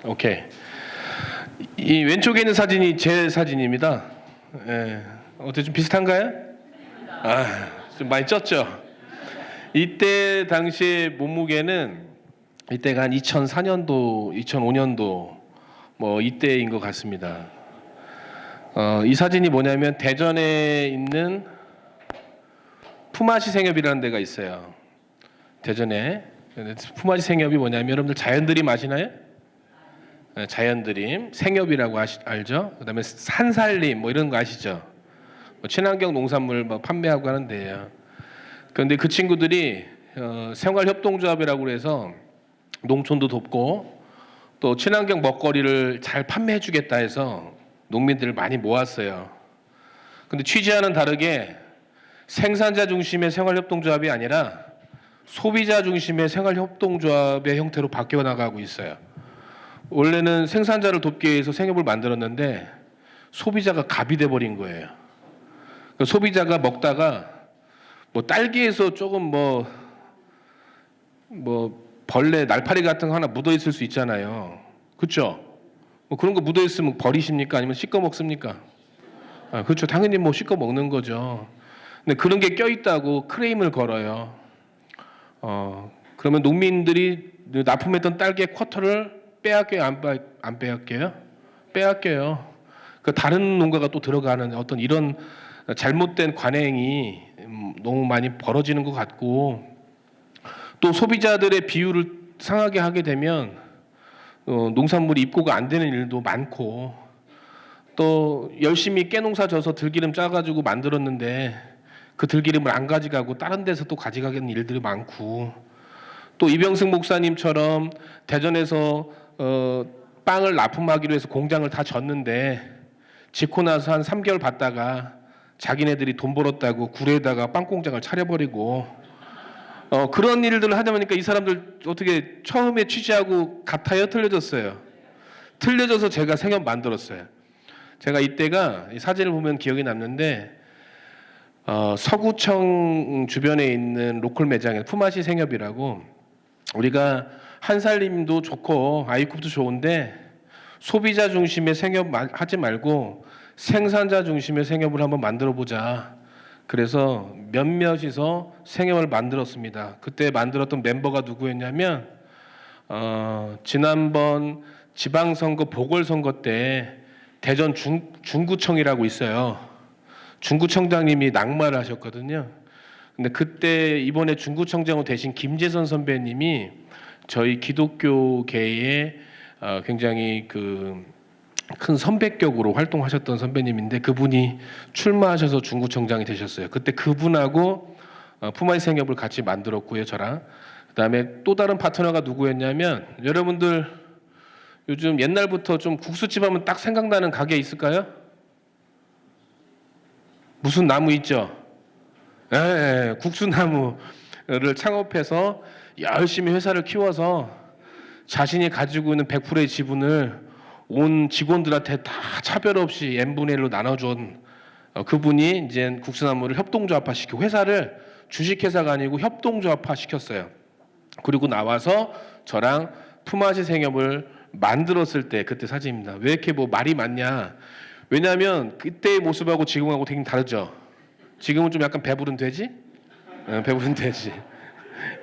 오케이. 이 왼쪽에 있는 사진이 제 사진입니다. 예. 어때 좀 비슷한가요? 좀 많이 쪘죠. 이때 당시에 몸무게는 이때가 한 2004년도, 2005년도 뭐 이때인 것 같습니다. 이 사진이 뭐냐면 대전에 있는 품앗이 생협이라는 데가 있어요. 대전에 품앗이 생협이 뭐냐면 여러분들 자연드림 아시나요? 자연드림 생협이라고 알죠? 그다음에 산살림 뭐 이런 거 아시죠? 뭐 친환경 농산물 뭐 판매하고 하는 데예요. 그런데 그 친구들이 생활협동조합이라고 해서 농촌도 돕고 또 친환경 먹거리를 잘 판매해주겠다 해서 농민들을 많이 모았어요. 근데 취지와는 다르게 생산자 중심의 생활협동조합이 아니라 소비자 중심의 생활협동조합의 형태로 바뀌어 나가고 있어요. 원래는 생산자를 돕기 위해서 생협을 만들었는데 소비자가 갑이 돼버린 거예요. 그러니까 소비자가 먹다가 뭐 딸기에서 조금 뭐 벌레, 날파리 같은 거 하나 묻어 있을 수 있잖아요. 그렇죠? 뭐 그런 거 묻어 있으면 버리십니까? 아니면 씻어 먹습니까? 그렇죠. 당연히 뭐 씻어 먹는 거죠. 근데 그런 게 껴 있다고 크레임을 걸어요. 그러면 농민들이 납품했던 딸기의 쿼터를 빼앗겨요, 안 빼앗겨요? 빼앗겨요. 그 다른 농가가 또 들어가는 어떤 이런 잘못된 관행이 너무 많이 벌어지는 것 같고, 또 소비자들의 비율을 상하게 하게 되면 농산물이 입고가 안 되는 일도 많고, 또 열심히 깨농사 져서 들기름 짜가지고 만들었는데 그 들기름을 안 가져가고 다른 데서 또 가져가는 일들이 많고, 또 이병승 목사님처럼 대전에서 빵을 납품하기로 해서 공장을 다 졌는데 짓고 나서 한 3개월 받다가 자기네들이 돈 벌었다고 구례에다가 빵 공장을 차려버리고 그런 일들을 하다 보니까 이 사람들 어떻게 처음에 취재하고 같아요? 틀려졌어요? 틀려져서 제가 생협 만들었어요. 제가 이때가 이 사진을 보면 기억이 남는데 서구청 주변에 있는 로컬 매장에 품앗이 생협이라고, 우리가 한살림도 좋고 아이쿱도 좋은데 소비자 중심의 생협 하지 말고 생산자 중심의 생협을 한번 만들어 보자. 그래서 몇몇이서 생협을 만들었습니다. 그때 만들었던 멤버가 누구였냐면 지난번 지방선거 보궐선거 때 대전 중구청이라고 있어요. 중구청장님이 낙마를 하셨거든요. 근데 그때 이번에 중구청장으로 되신 김재선 선배님이 저희 기독교계에 굉장히 큰 선배격으로 활동하셨던 선배님인데, 그분이 출마하셔서 중구청장이 되셨어요. 그때 그분하고 품앗이 생협을 같이 만들었고요, 저랑. 그다음에 또 다른 파트너가 누구였냐면, 여러분들 요즘 옛날부터 좀 국수집 하면 딱 생각나는 가게 있을까요? 무슨 나무 있죠? 국수나무를 창업해서 열심히 회사를 키워서 자신이 가지고 있는 100%의 지분을 온 직원들한테 다 차별 없이 n분의 1로 나눠준 그분이 이제 국수나무를 협동조합화 시키고, 회사를 주식회사가 아니고 협동조합화 시켰어요. 그리고 나와서 저랑 품앗이 생협을 만들었을 때 그때 사진입니다. 왜 이렇게 뭐 말이 많냐? 왜냐하면 그때의 모습하고 지금하고 되게 다르죠. 지금은 좀 약간 배부른 돼지? 배부른 돼지.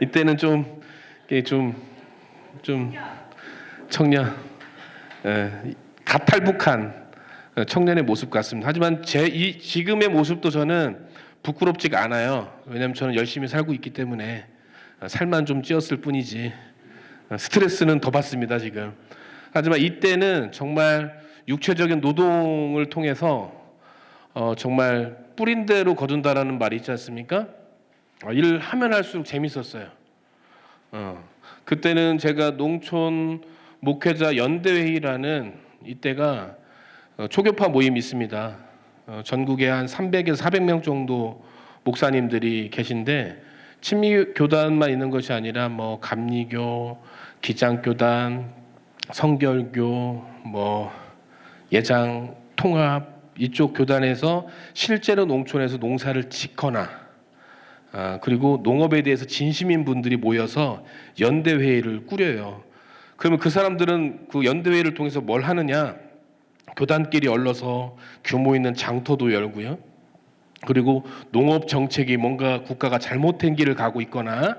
이때는 좀 청년, 가탈북한 청년의 모습 같습니다. 하지만 지금의 모습도 저는 부끄럽지가 않아요. 왜냐하면 저는 열심히 살고 있기 때문에 살만 좀 찌었을 뿐이지 스트레스는 더 받습니다 지금. 하지만 이때는 정말 육체적인 노동을 통해서 정말 뿌린 대로 거둔다라는 말이 있지 않습니까? 일을 하면 할수록 재밌었어요. 그때는 제가 농촌 목회자 연대회의라는, 이때가 초교파 모임이 있습니다. 전국에 한 300에서 400명 정도 목사님들이 계신데, 친미교단만 있는 것이 아니라 뭐 감리교, 기장교단, 성결교, 뭐 예장, 통합 이쪽 교단에서 실제로 농촌에서 농사를 짓거나 그리고 농업에 대해서 진심인 분들이 모여서 연대회의를 꾸려요. 그러면 그 사람들은 그 연대회를 통해서 뭘 하느냐? 교단끼리 얼러서 규모 있는 장터도 열고요. 그리고 농업 정책이 뭔가 국가가 잘못된 길을 가고 있거나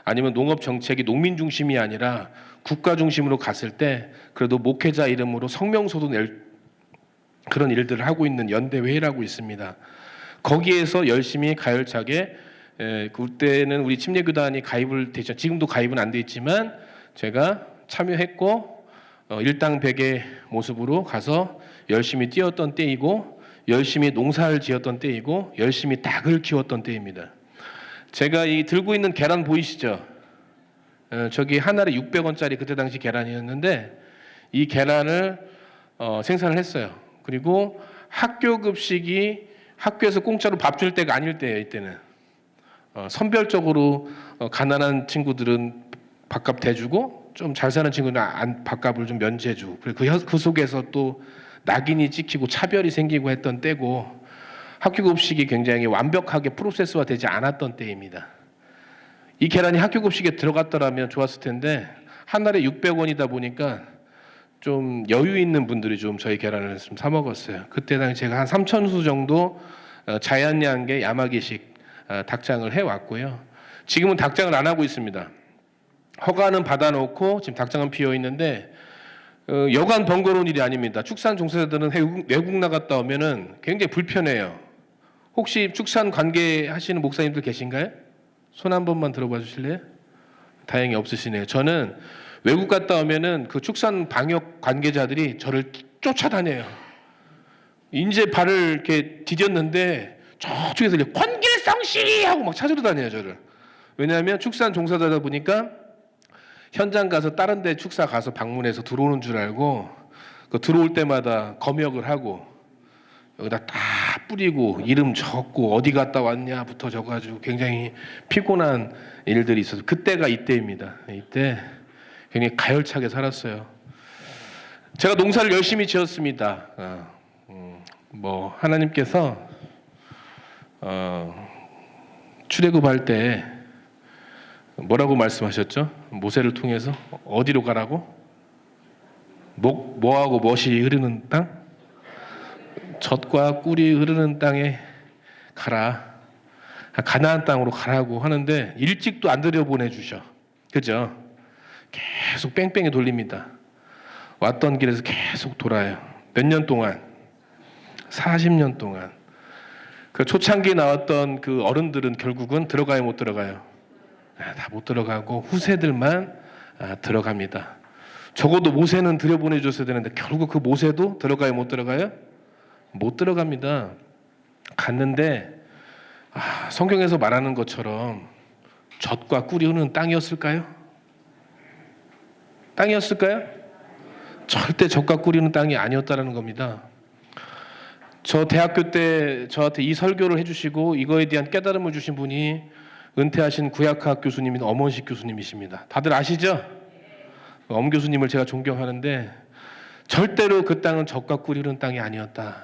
아니면 농업 정책이 농민 중심이 아니라 국가 중심으로 갔을 때 그래도 목회자 이름으로 성명서도 낼 그런 일들을 하고 있는 연대회라고 있습니다. 거기에서 열심히 가열차게 그때는 우리 침례교단이 가입을 되죠. 지금도 가입은 안 돼 있지만 제가 참여했고 일당백의 모습으로 가서 열심히 뛰었던 때이고 열심히 농사를 지었던 때이고 열심히 닭을 키웠던 때입니다. 제가 이 들고 있는 계란 보이시죠? 저기 한 알에 600원짜리 그때 당시 계란이었는데 이 계란을 생산을 했어요. 그리고 학교 급식이 학교에서 공짜로 밥 줄 때가 아닐 때예요. 이때는 선별적으로 가난한 친구들은 밥값 대주고 좀 잘 사는 친구는 밥값을 좀 면제해주고 그 속에서 또 낙인이 찍히고 차별이 생기고 했던 때고 학교 급식이 굉장히 완벽하게 프로세스화 되지 않았던 때입니다. 이 계란이 학교 급식에 들어갔더라면 좋았을 텐데 한 알에 600원이다 보니까 좀 여유 있는 분들이 좀 저희 계란을 좀 사 먹었어요. 그때 당시 제가 한 3,000수 정도 자연양계 야마기식 닭장을 해왔고요. 지금은 닭장을 안 하고 있습니다. 허가는 받아놓고 지금 닭장은 비어 있는데 여간 번거로운 일이 아닙니다. 축산 종사자들은 외국 나갔다 오면은 굉장히 불편해요. 혹시 축산 관계하시는 목사님들 계신가요? 손 한 번만 들어봐 주실래요? 다행히 없으시네요. 저는 외국 갔다 오면은 그 축산 방역 관계자들이 저를 쫓아다녀요. 이제 발을 이렇게 디뎠는데 저쪽에서 권길성씨 하고 막 찾으러 다녀요 저를. 왜냐하면 축산 종사자다 보니까 현장 가서 다른 데 축사 가서 방문해서 들어오는 줄 알고 그 들어올 때마다 검역을 하고 여기다 다 뿌리고 이름 적고 어디 갔다 왔냐부터 적어가지고 굉장히 피곤한 일들이 있어서 그때가 이때입니다. 이때 굉장히 가열차게 살았어요. 제가 농사를 열심히 지었습니다. 뭐 하나님께서 출애굽할 때 뭐라고 말씀하셨죠? 모세를 통해서 어디로 가라고? 뭐하고 멋이 흐르는 땅? 젖과 꿀이 흐르는 땅에 가라. 가나안 땅으로 가라고 하는데 일찍도 안 들여보내주셔. 그죠? 계속 뺑뺑이 돌립니다. 왔던 길에서 계속 돌아요. 몇 년 동안? 40년 동안. 그 초창기에 나왔던 그 어른들은 결국은 들어가요, 못 들어가요? 다 못 들어가고 후세들만 들어갑니다. 적어도 모세는 들여보내줬어야 되는데 결국 그 모세도 들어가요, 못 들어가요? 못 들어갑니다. 갔는데 성경에서 말하는 것처럼 젖과 꿀이 흐르는 땅이었을까요? 땅이었을까요? 절대 젖과 꿀이 흐르는 땅이 아니었다는 겁니다. 저 대학교 때 저한테 이 설교를 해주시고 이거에 대한 깨달음을 주신 분이 은퇴하신 구약학 교수님인 엄원식 교수님이십니다. 다들 아시죠? 엄 교수님을 제가 존경하는데 절대로 그 땅은 젖과 꿀이 흐르는 땅이 아니었다.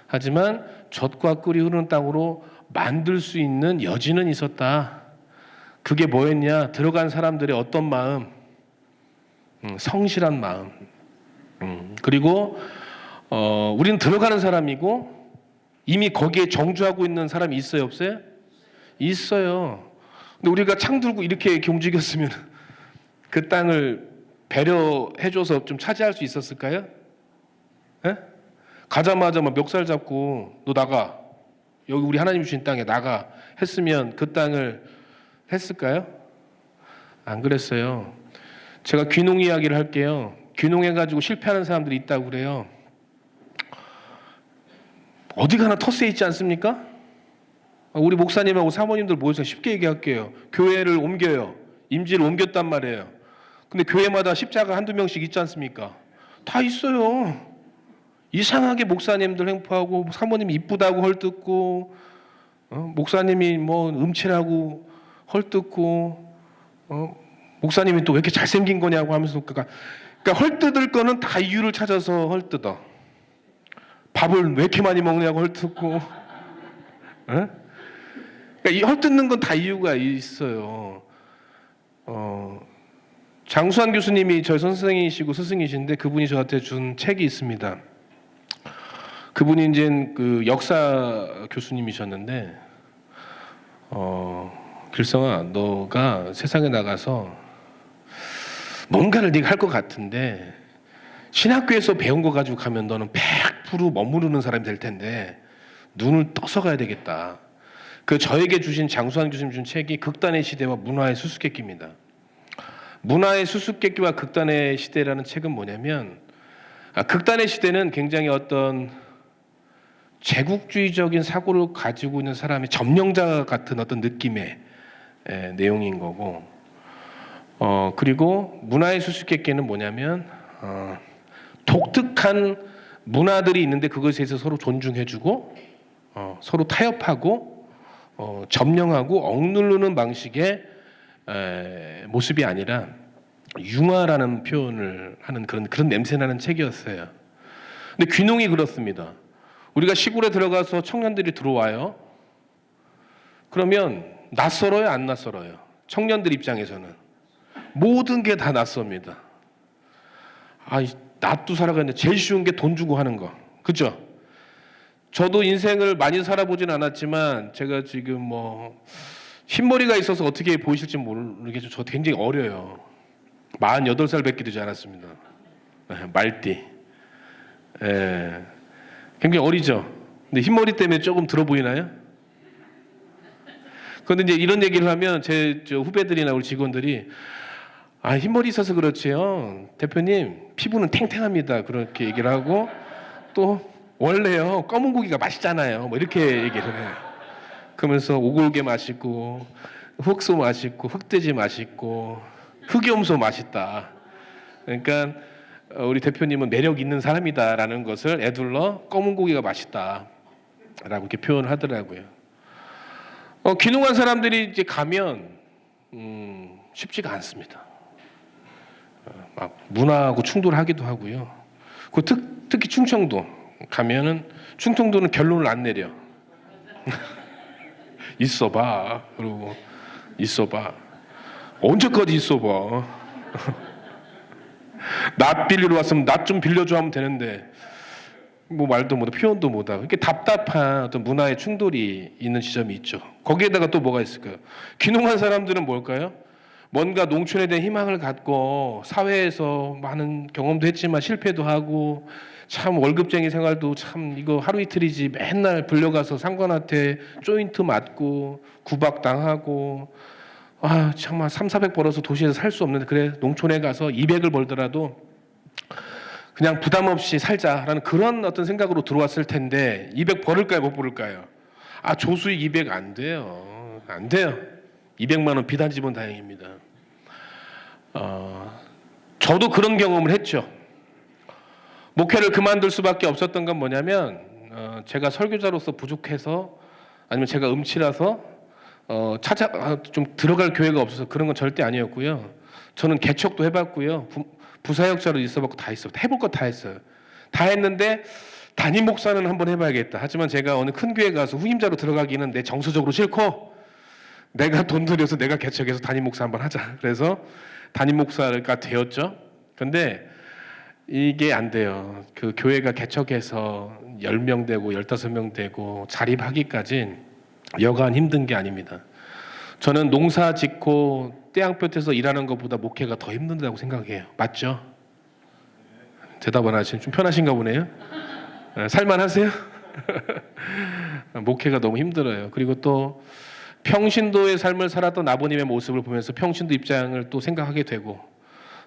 하지만 젖과 꿀이 흐르는 땅으로 만들 수 있는 여지는 있었다. 그게 뭐였냐? 들어간 사람들의 어떤 마음? 성실한 마음. 그리고 우리는 들어가는 사람이고 이미 거기에 정주하고 있는 사람이 있어요, 없어요? 있어요. 근데 우리가 창 들고 이렇게 움직였으면 그 땅을 배려해줘서 좀 차지할 수 있었을까요? 에? 가자마자 막 멱살 잡고 너 나가. 여기 우리 하나님 주신 땅에 나가. 했으면 그 땅을 했을까요? 안 그랬어요. 제가 귀농 이야기를 할게요. 귀농해가지고 실패하는 사람들이 있다고 그래요. 어디 가나 텃세 있지 않습니까? 우리 목사님하고 사모님들 모여서 쉽게 얘기할게요. 교회를 옮겨요. 임지를 옮겼단 말이에요. 근데 교회마다 십자가 한두 명씩 있지 않습니까? 다 있어요. 이상하게 목사님들 행포하고 사모님이 이쁘다고 헐뜯고 목사님이 뭐 음치라고 헐뜯고 목사님이 또 왜 이렇게 잘생긴 거냐고 하면서 그러니까 헐뜯을 거는 다 이유를 찾아서 헐뜯어. 밥을 왜 이렇게 많이 먹냐고 헐뜯고 그러니까 이 헐뜯는 건 다 이유가 있어요. 장수환 교수님이 저희 선생이시고 스승이신데 그분이 저한테 준 책이 있습니다. 그분이 이제 그 역사 교수님이셨는데 길성아, 너가 세상에 나가서 뭔가를 네가 할 것 같은데 신학교에서 배운 거 가지고 가면 너는 100% 머무르는 사람이 될 텐데 눈을 떠서 가야 되겠다. 그 저에게 주신 장수환 교수님 준 책이 극단의 시대와 문화의 수수께끼입니다. 문화의 수수께끼와 극단의 시대라는 책은 뭐냐면 극단의 시대는 굉장히 어떤 제국주의적인 사고를 가지고 있는 사람이 점령자 같은 어떤 느낌의 내용인 거고 그리고 문화의 수수께끼는 뭐냐면 독특한 문화들이 있는데 그것에 대해서 서로 존중해주고 서로 타협하고 점령하고 억누르는 방식의 모습이 아니라 융화라는 표현을 하는 그런 냄새나는 책이었어요. 근데 귀농이 그렇습니다. 우리가 시골에 들어가서 청년들이 들어와요. 그러면 낯설어요, 안 낯설어요? 청년들 입장에서는 모든 게 다 낯섭니다. 낯도 살아가는데 제일 쉬운 게 돈 주고 하는 거, 그죠? 저도 인생을 많이 살아보진 않았지만 제가 지금 뭐 흰머리가 있어서 어떻게 보이실지 모르겠죠. 저 굉장히 어려요. 48살밖에 되지 않았습니다. 말띠. 굉장히 어리죠. 근데 흰머리 때문에 조금 들어 보이나요? 그런데 이제 이런 얘기를 하면 제 후배들이나 우리 직원들이 흰머리 있어서 그렇지요. 대표님 피부는 탱탱합니다. 그렇게 얘기를 하고 또 원래요 검은 고기가 맛있잖아요. 뭐 이렇게 얘기를 해요. 그러면서 오골개 맛있고 흑소 맛있고 흑돼지 맛있고 흑염소 맛있다. 그러니까 우리 대표님은 매력 있는 사람이다라는 것을 애둘러 검은 고기가 맛있다라고 이렇게 표현을 하더라고요. 귀농한 사람들이 이제 가면 쉽지가 않습니다. 막 문화하고 충돌하기도 하고요. 그 특히 충청도 가면은 충청도는 결론을 안 내려. 있어봐. 그리고 있어봐. 언제까지 있어봐. 낫 빌리러 왔으면 낫 좀 빌려줘 하면 되는데 뭐 말도 못하고 표현도 못하고 이렇게 답답한 어떤 문화의 충돌이 있는 지점이 있죠. 거기에다가 또 뭐가 있을까요? 귀농한 사람들은 뭘까요? 뭔가 농촌에 대한 희망을 갖고 사회에서 많은 경험도 했지만 실패도 하고 참 월급쟁이 생활도 참 이거 하루 이틀이지 맨날 불려가서 상관한테 조인트 맞고 구박당하고 정말 300-400 벌어서 도시에서 살 수 없는데 그래 농촌에 가서 200을 벌더라도 그냥 부담 없이 살자라는 그런 어떤 생각으로 들어왔을 텐데 200 벌을까요 못 벌을까요? 조수익 200 안 돼요. 안 돼요. 200만 원 비단 집은 다행입니다. 저도 그런 경험을 했죠. 목회를 그만둘 수밖에 없었던 건 뭐냐면 제가 설교자로서 부족해서 아니면 제가 음치라서 좀 들어갈 교회가 없어서 그런 건 절대 아니었고요. 저는 개척도 해봤고요. 부사역자로 있어봤고 다 했어요. 해볼 거 다 했어요. 다 했는데 담임 목사는 한번 해봐야겠다. 하지만 제가 어느 큰 교회 가서 후임자로 들어가기는 내 정서적으로 싫고 내가 돈 들여서 내가 개척해서 담임 목사 한번 하자. 그래서 담임 목사가 되었죠. 근데 이게 안 돼요. 그 교회가 개척해서 10명 되고 15명 되고 자립하기까지 여간 힘든 게 아닙니다. 저는 농사 짓고 떼양볕에서 일하는 것보다 목회가 더 힘든다고 생각해요. 맞죠? 대답 안 하시면 좀 편하신가 보네요. 살만하세요? 목회가 너무 힘들어요. 그리고 또 평신도의 삶을 살았던 아버님의 모습을 보면서 평신도 입장을 또 생각하게 되고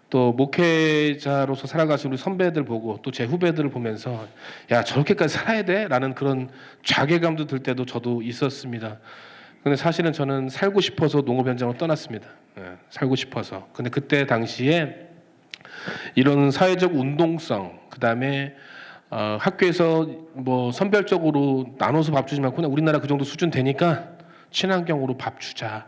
또 목회자로서 살아가신 우리 선배들 보고 또 제 후배들을 보면서 야 저렇게까지 살아야 돼? 라는 그런 자괴감도 들 때도 저도 있었습니다. 근데 사실은 저는 살고 싶어서 농업 현장을 떠났습니다. 살고 싶어서. 근데 그때 당시에 이런 사회적 운동성, 그 다음에 학교에서 뭐 선별적으로 나눠서 밥 주지 말고 그냥 우리나라 그 정도 수준 되니까 친환경으로 밥 주자.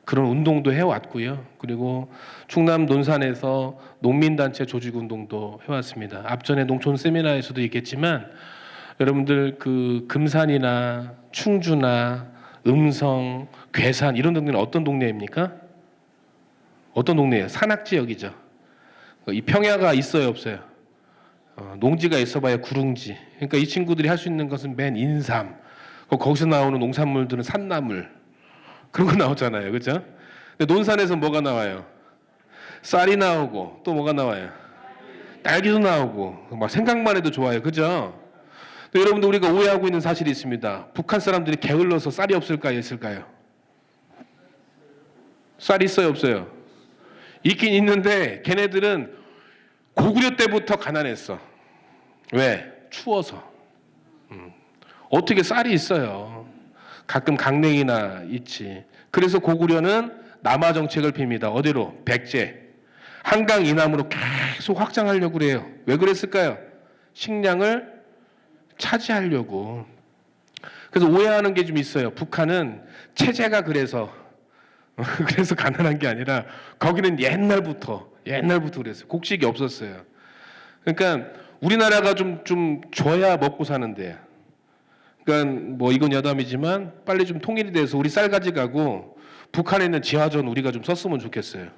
그런 운동도 해왔고요. 그리고 충남 논산에서 농민단체 조직운동도 해왔습니다. 앞전에 농촌 세미나에서도 얘기했지만 여러분들 그 금산이나 충주나 음성, 괴산 이런 동네는 어떤 동네입니까? 어떤 동네예요? 산악지역이죠. 이 평야가 있어요, 없어요? 농지가 있어봐야 구릉지. 그러니까 이 친구들이 할 수 있는 것은 맨 인삼. 거기서 나오는 농산물들은 산나물. 그런 거 나오잖아요, 그렇죠? 근데 논산에서 뭐가 나와요? 쌀이 나오고 또 뭐가 나와요? 딸기도 나오고 막 생각만 해도 좋아요, 그죠? 근데 여러분들 우리가 오해하고 있는 사실이 있습니다. 북한 사람들이 게을러서 쌀이 없을까요, 있을까요? 쌀 있어요, 없어요? 있긴 있는데 걔네들은 고구려 때부터 가난했어. 왜? 추워서. 어떻게 쌀이 있어요? 가끔 강냉이나 있지. 그래서 고구려는 남하 정책을 핍니다. 어디로? 백제. 한강 이남으로 계속 확장하려고 그래요. 왜 그랬을까요? 식량을 차지하려고. 그래서 오해하는 게 좀 있어요. 북한은 체제가 그래서 가난한 게 아니라 거기는 옛날부터 그랬어요. 곡식이 없었어요. 그러니까 우리나라가 좀 줘야 먹고 사는데, 그러니까 뭐 이건 여담이지만 빨리 좀 통일이 돼서 우리 쌀 가져가고 북한에 있는 지하전 우리가 좀 썼으면 좋겠어요.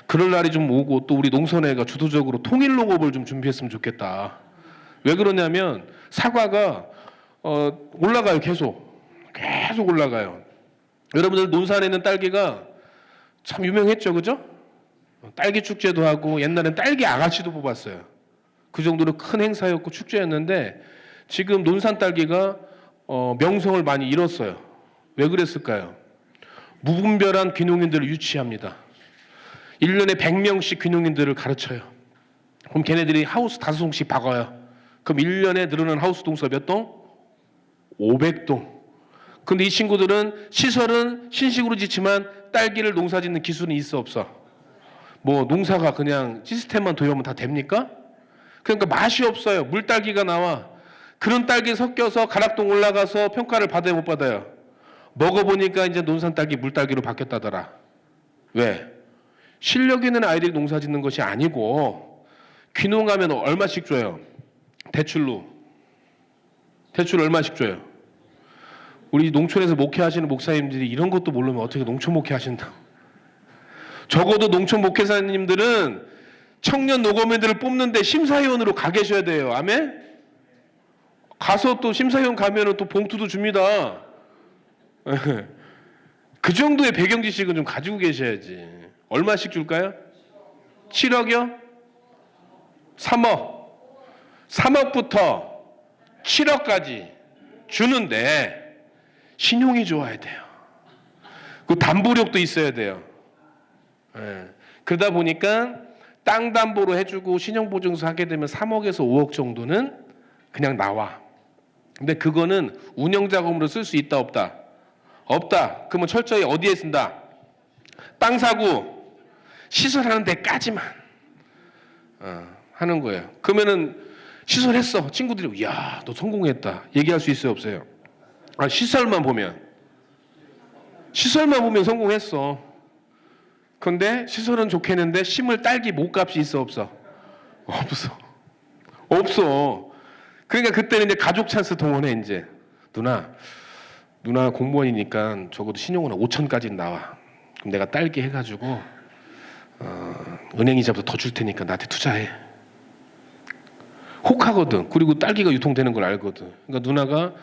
그럴 날이 좀 오고 또 우리 농선회가 주도적으로 통일 농업을 좀 준비했으면 좋겠다. 왜 그러냐면 사과가 올라가요. 계속 올라가요. 여러분들 논산에 있는 딸기가 참 유명했죠, 그죠? 딸기 축제도 하고 옛날엔 딸기 아가씨도 뽑았어요. 그 정도로 큰 행사였고 축제였는데 지금 논산 딸기가 명성을 많이 잃었어요. 왜 그랬을까요? 무분별한 귀농인들을 유치합니다. 1년에 100명씩 귀농인들을 가르쳐요. 그럼 걔네들이 하우스 5동씩 박아요. 그럼 1년에 늘어난 하우스 동수가 몇 동? 500동. 근데 이 친구들은 시설은 신식으로 짓지만 딸기를 농사짓는 기술은 있어 없어? 뭐 농사가 그냥 시스템만 도입하면 다 됩니까? 그러니까 맛이 없어요. 물딸기가 나와. 그런 딸기 섞여서 가락동 올라가서 평가를 받아요, 못 받아요? 먹어보니까 이제 논산 딸기 물딸기로 바뀌었다더라. 왜? 실력 있는 아이들이 농사 짓는 것이 아니고 귀농하면 얼마씩 줘요? 대출로. 대출 얼마씩 줘요? 우리 농촌에서 목회하시는 목사님들이 이런 것도 모르면 어떻게 농촌 목회 하신다? 적어도 농촌 목회사님들은 청년 노검회들을 뽑는데 심사위원으로 가 계셔야 돼요. 아멘? 가서 또 심사위원 가면은 또 봉투도 줍니다. 그 정도의 배경 지식은 좀 가지고 계셔야지. 얼마씩 줄까요? 7억이요? 3억. 3억부터 7억까지 주는데 신용이 좋아야 돼요. 그 담보력도 있어야 돼요. 그러다 보니까 땅 담보로 해주고 신용보증서 하게 되면 3억에서 5억 정도는 그냥 나와. 근데 그거는 운영자금으로 쓸 수 있다 없다? 없다. 그러면 철저히 어디에 쓴다? 땅 사고 시설하는 데까지만 하는 거예요. 그러면은 시설했어. 친구들이 야, 너 성공했다. 얘기할 수 있어요, 없어요? 시설만 보면 성공했어. 그런데 시설은 좋겠는데 심을 딸기 못값이 있어 없어? 없어. 그러니까 그때는 이제 가족 찬스 동원해. 이제 누나 공무원이니까 적어도 신용은 5천까지는 나와. 그럼 내가 딸기 해가지고 은행 이자보다 더 줄 테니까 나한테 투자해. 혹하거든. 그리고 딸기가 유통되는 걸 알거든. 그러니까 누나가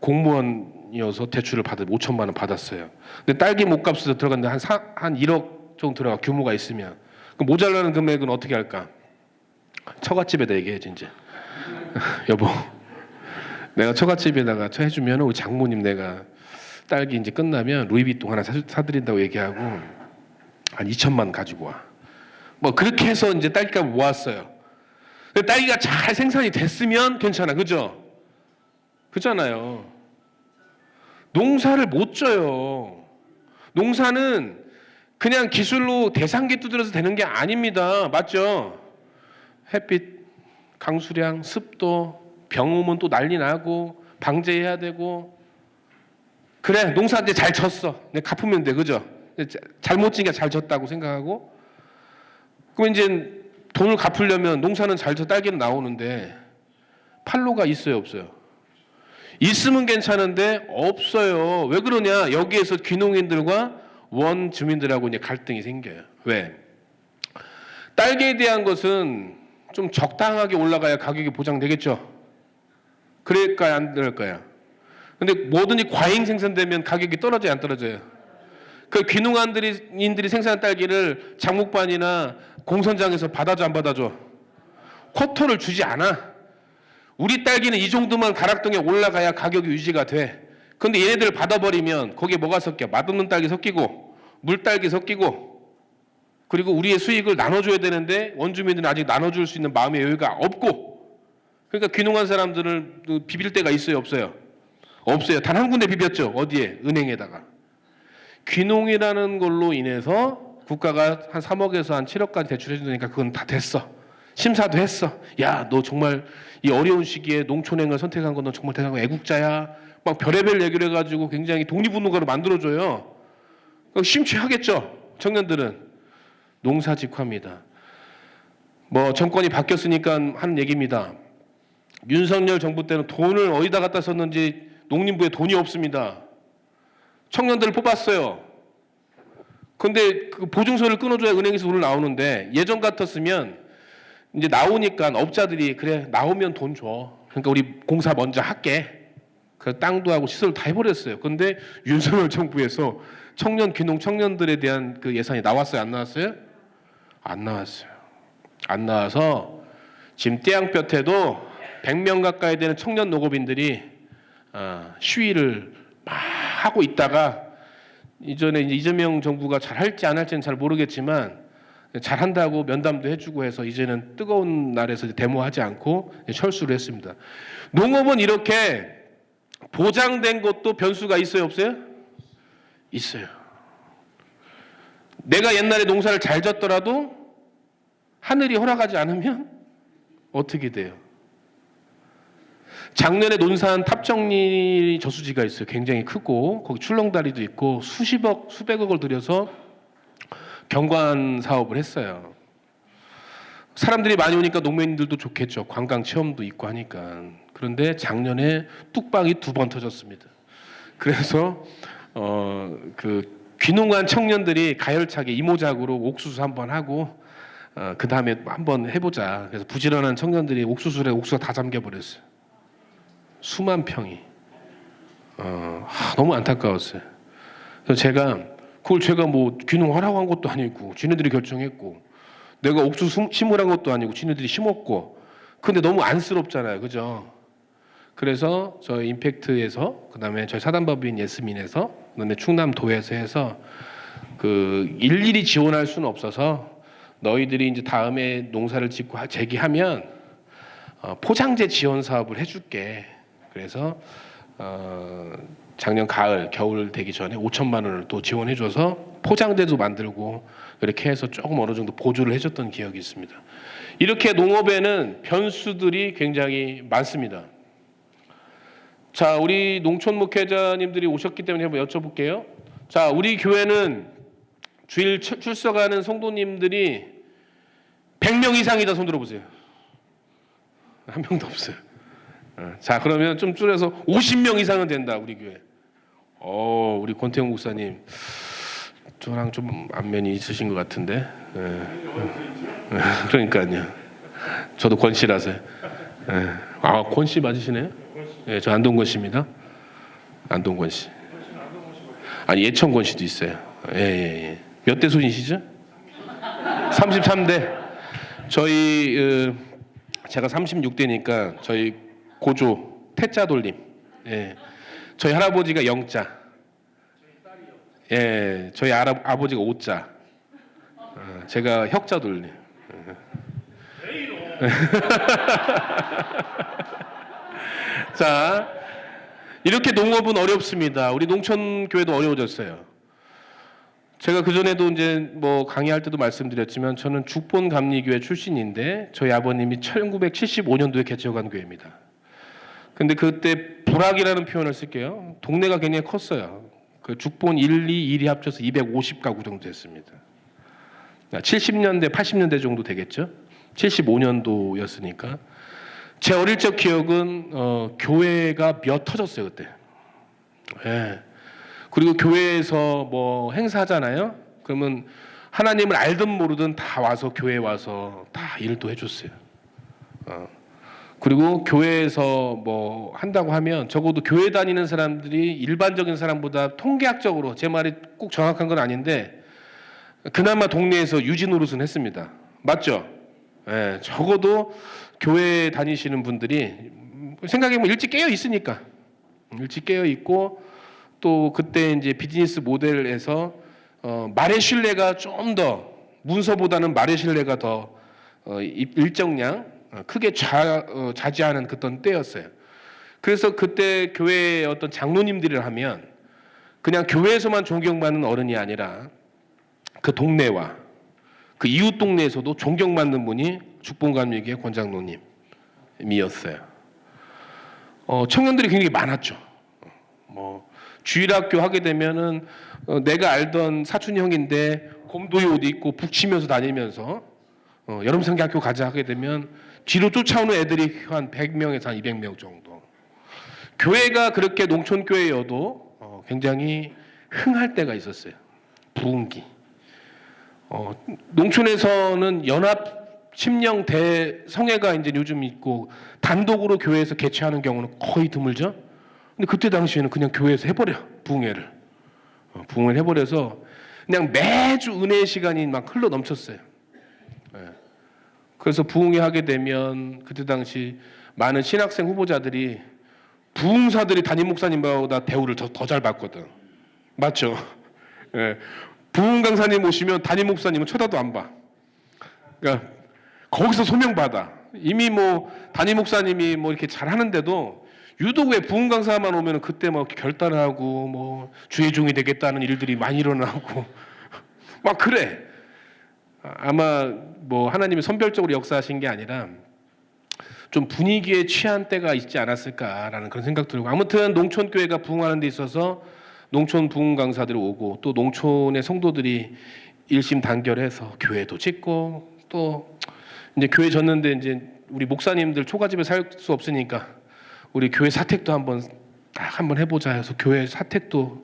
공무원이어서 대출을 5천만 원 받았어요. 근데 딸기 못값으로 들어갔는데 한 1억 정도 들어가 규모가 있으면 그럼 모자라는 금액은 어떻게 할까? 처갓집에다 얘기해야지 이제. 여보, 내가 처갓집에다가 해주면 우리 장모님 내가 딸기 이제 끝나면 루이비통 하나 사드린다고 얘기하고 한 2천만 원 가지고 와. 뭐 그렇게 해서 이제 딸기값 모았어요. 근데 딸기가 잘 생산이 됐으면 괜찮아, 그죠? 그잖아요. 농사를 못 져요. 농사는 그냥 기술로 대상기 두드려서 되는 게 아닙니다. 맞죠? 햇빛, 강수량, 습도, 병 오면 또 난리 나고 방제해야 되고. 그래, 농사 이제 잘 쳤어. 내가 갚으면 돼, 그죠? 잘못 지니까 잘 졌다고 생각하고. 그럼 이제 돈을 갚으려면 농사는 잘 쳐 딸기는 나오는데 판로가 있어요, 없어요? 있으면 괜찮은데 없어요. 왜 그러냐? 여기에서 귀농인들과 원 주민들하고 이제 갈등이 생겨요. 왜? 딸기에 대한 것은 좀 적당하게 올라가야 가격이 보장되겠죠. 그럴까요, 안 그럴까요? 근데 뭐든지 과잉 생산되면 가격이 떨어져요, 안 떨어져요? 그 귀농인들이 생산한 딸기를 장목반이나 공선장에서 받아줘, 안 받아줘? 쿼터를 주지 않아. 우리 딸기는 이 정도만 가락동에 올라가야 가격이 유지가 돼. 근데 얘네들 받아버리면 거기에 뭐가 섞여? 맛없는 딸기 섞이고 물딸기 섞이고, 그리고 우리의 수익을 나눠줘야 되는데 원주민들은 아직 나눠줄 수 있는 마음의 여유가 없고, 그러니까 귀농한 사람들은 비빌 데가 있어요, 없어요? 없어요. 단 한 군데 비볐죠. 어디에? 은행에다가. 귀농이라는 걸로 인해서 국가가 한 3억에서 한 7억까지 대출해 준다니까 그건 다 됐어. 심사도 했어. 야, 너 정말 이 어려운 시기에 농촌행을 선택한 건 너 정말 대단한 애국자야. 막 별의별 얘기를 해가지고 굉장히 독립운동가로 만들어줘요. 심취하겠죠. 청년들은. 농사직화입니다. 뭐 정권이 바뀌었으니까 하는 얘기입니다. 윤석열 정부 때는 돈을 어디다 갖다 썼는지 농림부에 돈이 없습니다. 청년들을 뽑았어요. 근데 그 보증서를 끊어줘야 은행에서 돈을 나오는데, 예전 같았으면 이제 나오니까 업자들이 그래 나오면 돈 줘. 그러니까 우리 공사 먼저 할게. 그 땅도 하고 시설도 다 해버렸어요. 근데 윤석열 정부에서 청년 귀농 청년들에 대한 그 예산이 나왔어요, 안 나왔어요? 안 나왔어요. 안 나와서 지금 떼양볕에도 100명 가까이 되는 청년 농업인들이 시위를 막 하고 있다가, 이전에 이제 이재명 정부가 잘 할지 안 할지는 잘 모르겠지만 잘 한다고 면담도 해주고 해서 이제는 뜨거운 날에서 데모하지 않고 철수를 했습니다. 농업은 이렇게 보장된 것도 변수가 있어요, 없어요? 있어요. 내가 옛날에 농사를 잘 졌더라도 하늘이 허락하지 않으면 어떻게 돼요? 작년에 논산 탑정리 저수지가 있어요. 굉장히 크고 거기 출렁다리도 있고 수십억, 수백억을 들여서 경관 사업을 했어요. 사람들이 많이 오니까 농민들도 좋겠죠. 관광 체험도 있고 하니까. 그런데 작년에 뚝방이 2번 터졌습니다. 그래서 그 귀농한 청년들이 가열차게 이모작으로 옥수수 한번 하고 그 다음에 한번 해보자. 그래서 부지런한 청년들이 옥수수에 옥수수가 다 잠겨버렸어요. 수만 평이. 너무 안타까웠어요. 그래서 제가 뭐 귀농하라고 한 것도 아니고 지네들이 결정했고, 내가 옥수수 심으라는 것도 아니고 지네들이 심었고, 근데 너무 안쓰럽잖아요, 그죠? 그래서 저희 임팩트에서, 그다음에 저희 사단법인 예스민에서, 그다음에 충남도에서 해서 그 일일이 지원할 수는 없어서 너희들이 이제 다음에 농사를 짓고 재기하면 포장재 지원 사업을 해줄게. 그래서 작년 가을, 겨울 되기 전에 5천만 원을 또 지원해줘서 포장재도 만들고 이렇게 해서 조금 어느 정도 보조를 해줬던 기억이 있습니다. 이렇게 농업에는 변수들이 굉장히 많습니다. 자, 우리 농촌 목회자님들이 오셨기 때문에 한번 여쭤볼게요. 자, 우리 교회는 주일 출석하는 성도님들이 100명 이상이다. 손 들어보세요. 한 명도 없어요. 자, 그러면 좀 줄여서 50명 이상은 된다, 우리 교회. 우리 권태용 목사님 저랑 좀 안면이 있으신 것 같은데. 그러니까요. 저도 권씨라서요. 권씨 맞으시네요? 예, 저 안동권 씨입니다. 안동권 씨. 아니, 예천권 씨도 있어요. 예. 몇 대 손이시죠? 33대. 저희 제가 36대니까 저희 고조 태자 돌림. 예. 저희 할아버지가 영자. 예. 저희 아버지가 오자. 제가 혁자 돌림. 자, 이렇게 농업은 어렵습니다. 우리 농촌 교회도 어려워졌어요. 제가 그 전에도 이제 뭐 강의할 때도 말씀드렸지만 저는 죽본 감리교회 출신인데 저희 아버님이 1975년도에 개척한 교회입니다. 근데 그때 불악이라는 표현을 쓸게요. 동네가 굉장히 컸어요. 그 죽본 1, 2, 1이 합쳐서 250가구 정도 됐습니다. 70년대, 80년대 정도 되겠죠? 75년도였으니까. 제 어릴 적 기억은 교회가 몇 터졌어요, 그때. 예. 그리고 교회에서 뭐 행사하잖아요. 그러면 하나님을 알든 모르든 다 와서 교회에 와서 다 일도 해줬어요. 그리고 교회에서 뭐 한다고 하면 적어도 교회 다니는 사람들이 일반적인 사람보다 통계학적으로, 제 말이 꼭 정확한 건 아닌데 그나마 동네에서 유지 노릇은 했습니다. 맞죠? 예, 적어도 교회 다니시는 분들이 생각해보면 일찍 깨어 있으니까, 일찍 깨어 있고, 또 그때 이제 비즈니스 모델에서 말의 신뢰가 좀 더, 문서보다는 말의 신뢰가 더 일정량 크게 자지하는 그떤 때였어요. 그래서 그때 교회의 어떤 장로님들을 하면 그냥 교회에서만 존경받는 어른이 아니라 그 동네와 그 이웃 동네에서도 존경받는 분이 죽봉감리교회 권장로님이었어요. 청년들이 굉장히 많았죠. 뭐 주일학교 하게 되면은 내가 알던 사촌 형인데 곰돌이 옷 입고 북치면서 다니면서 여름성경학교 가자 하게 되면 뒤로 쫓아오는 애들이 한 100명에서 한 200명 정도. 교회가 그렇게 농촌교회여도 굉장히 흥할 때가 있었어요. 부흥기. 농촌에서는 연합 심령 대성회가 이제 요즘 있고 단독으로 교회에서 개최하는 경우는 거의 드물죠. 근데 그때 당시에는 그냥 교회에서 해버려, 부흥회를. 부흥을 해버려서 그냥 매주 은혜의 시간이 막 흘러 넘쳤어요. 그래서 부흥회 하게 되면 그때 당시 많은 신학생 후보자들이 부흥사들이 담임 목사님보다 대우를 더 잘 받거든. 맞죠? 예. 부흥 강사님 오시면 담임 목사님은 쳐다도 안 봐. 그러니까 거기서 소명 받아. 이미 뭐 담임 목사님이 뭐 이렇게 잘 하는데도 유독 왜 부흥 강사만 오면 그때 막 결단을 하고 뭐 주의 종이 되겠다는 일들이 많이 일어나고 막 그래. 아마 뭐 하나님이 선별적으로 역사하신 게 아니라 좀 분위기에 취한 때가 있지 않았을까라는 그런 생각 들고, 아무튼 농촌교회가 부흥하는 데 있어서 농촌 부흥 강사들이 오고 또 농촌의 성도들이 일심단결해서 교회도 짓고, 또 이제 교회 졌는데 이제 우리 목사님들 초가집에 살 수 없으니까 우리 교회 사택도 한번 해보자 해서 교회 사택도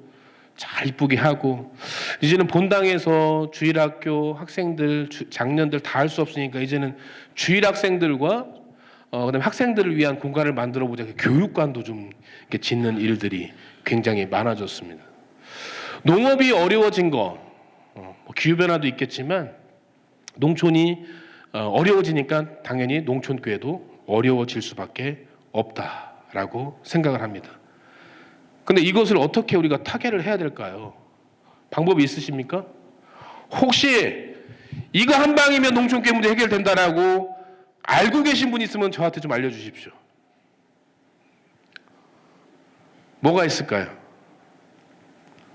잘 이쁘게 하고, 이제는 본당에서 주일학교 학생들, 장년들 다 할 수 없으니까 이제는 주일 학생들과 그다음에 학생들을 위한 공간을 만들어 보자. 교육관도 좀 이렇게 짓는 일들이 굉장히 많아졌습니다. 농업이 어려워진 거, 기후 변화도 있겠지만 농촌이 어려워지니까 당연히 농촌교회도 어려워질 수밖에 없다라고 생각을 합니다. 근데 이것을 어떻게 우리가 타개를 해야 될까요? 방법이 있으십니까? 혹시 이거 한 방이면 농촌교회 문제 해결된다라고 알고 계신 분 있으면 저한테 좀 알려주십시오. 뭐가 있을까요?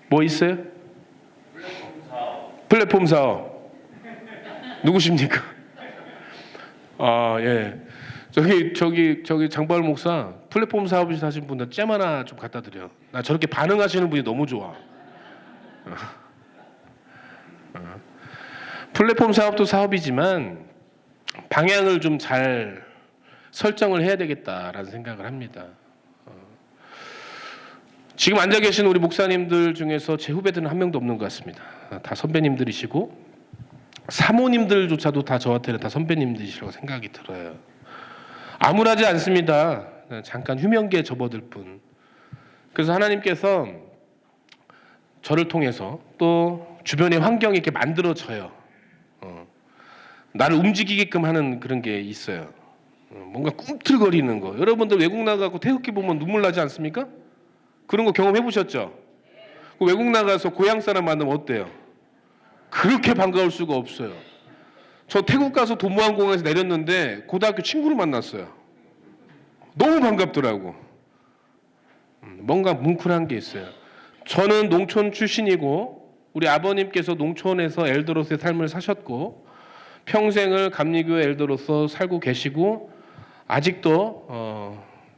뭐 있어요? 플랫폼 사업. 누구십니까? 아, 예. 저기 장발 목사 플랫폼 사업을 하신 분들 잼 하나 좀 갖다 드려. 나 저렇게 반응하시는 분이 너무 좋아. 플랫폼 사업도 사업이지만 방향을 좀 잘 설정을 해야 되겠다라는 생각을 합니다. 지금 앉아 계신 우리 목사님들 중에서 제 후배들은 한 명도 없는 것 같습니다. 다 선배님들이시고 사모님들조차도 다 저한테는 다 선배님들이시라고 생각이 들어요. 암울하지 않습니다. 잠깐 휴면기에 접어들 뿐. 그래서 하나님께서 저를 통해서 또 주변의 환경이 이렇게 만들어져요. 나를 움직이게끔 하는 그런 게 있어요. 뭔가 꿈틀거리는 거. 여러분들 외국 나가고 태극기 보면 눈물 나지 않습니까? 그런 거 경험해 보셨죠? 외국 나가서 고향 사람 만나면 어때요? 그렇게 반가울 수가 없어요. 저 태국 가서 도무항공항에서 내렸는데 고등학교 친구를 만났어요. 너무 반갑더라고. 뭔가 뭉클한 게 있어요. 저는 농촌 출신이고 우리 아버님께서 농촌에서 엘더로서의 삶을 사셨고 평생을 감리교회 엘더로서 살고 계시고 아직도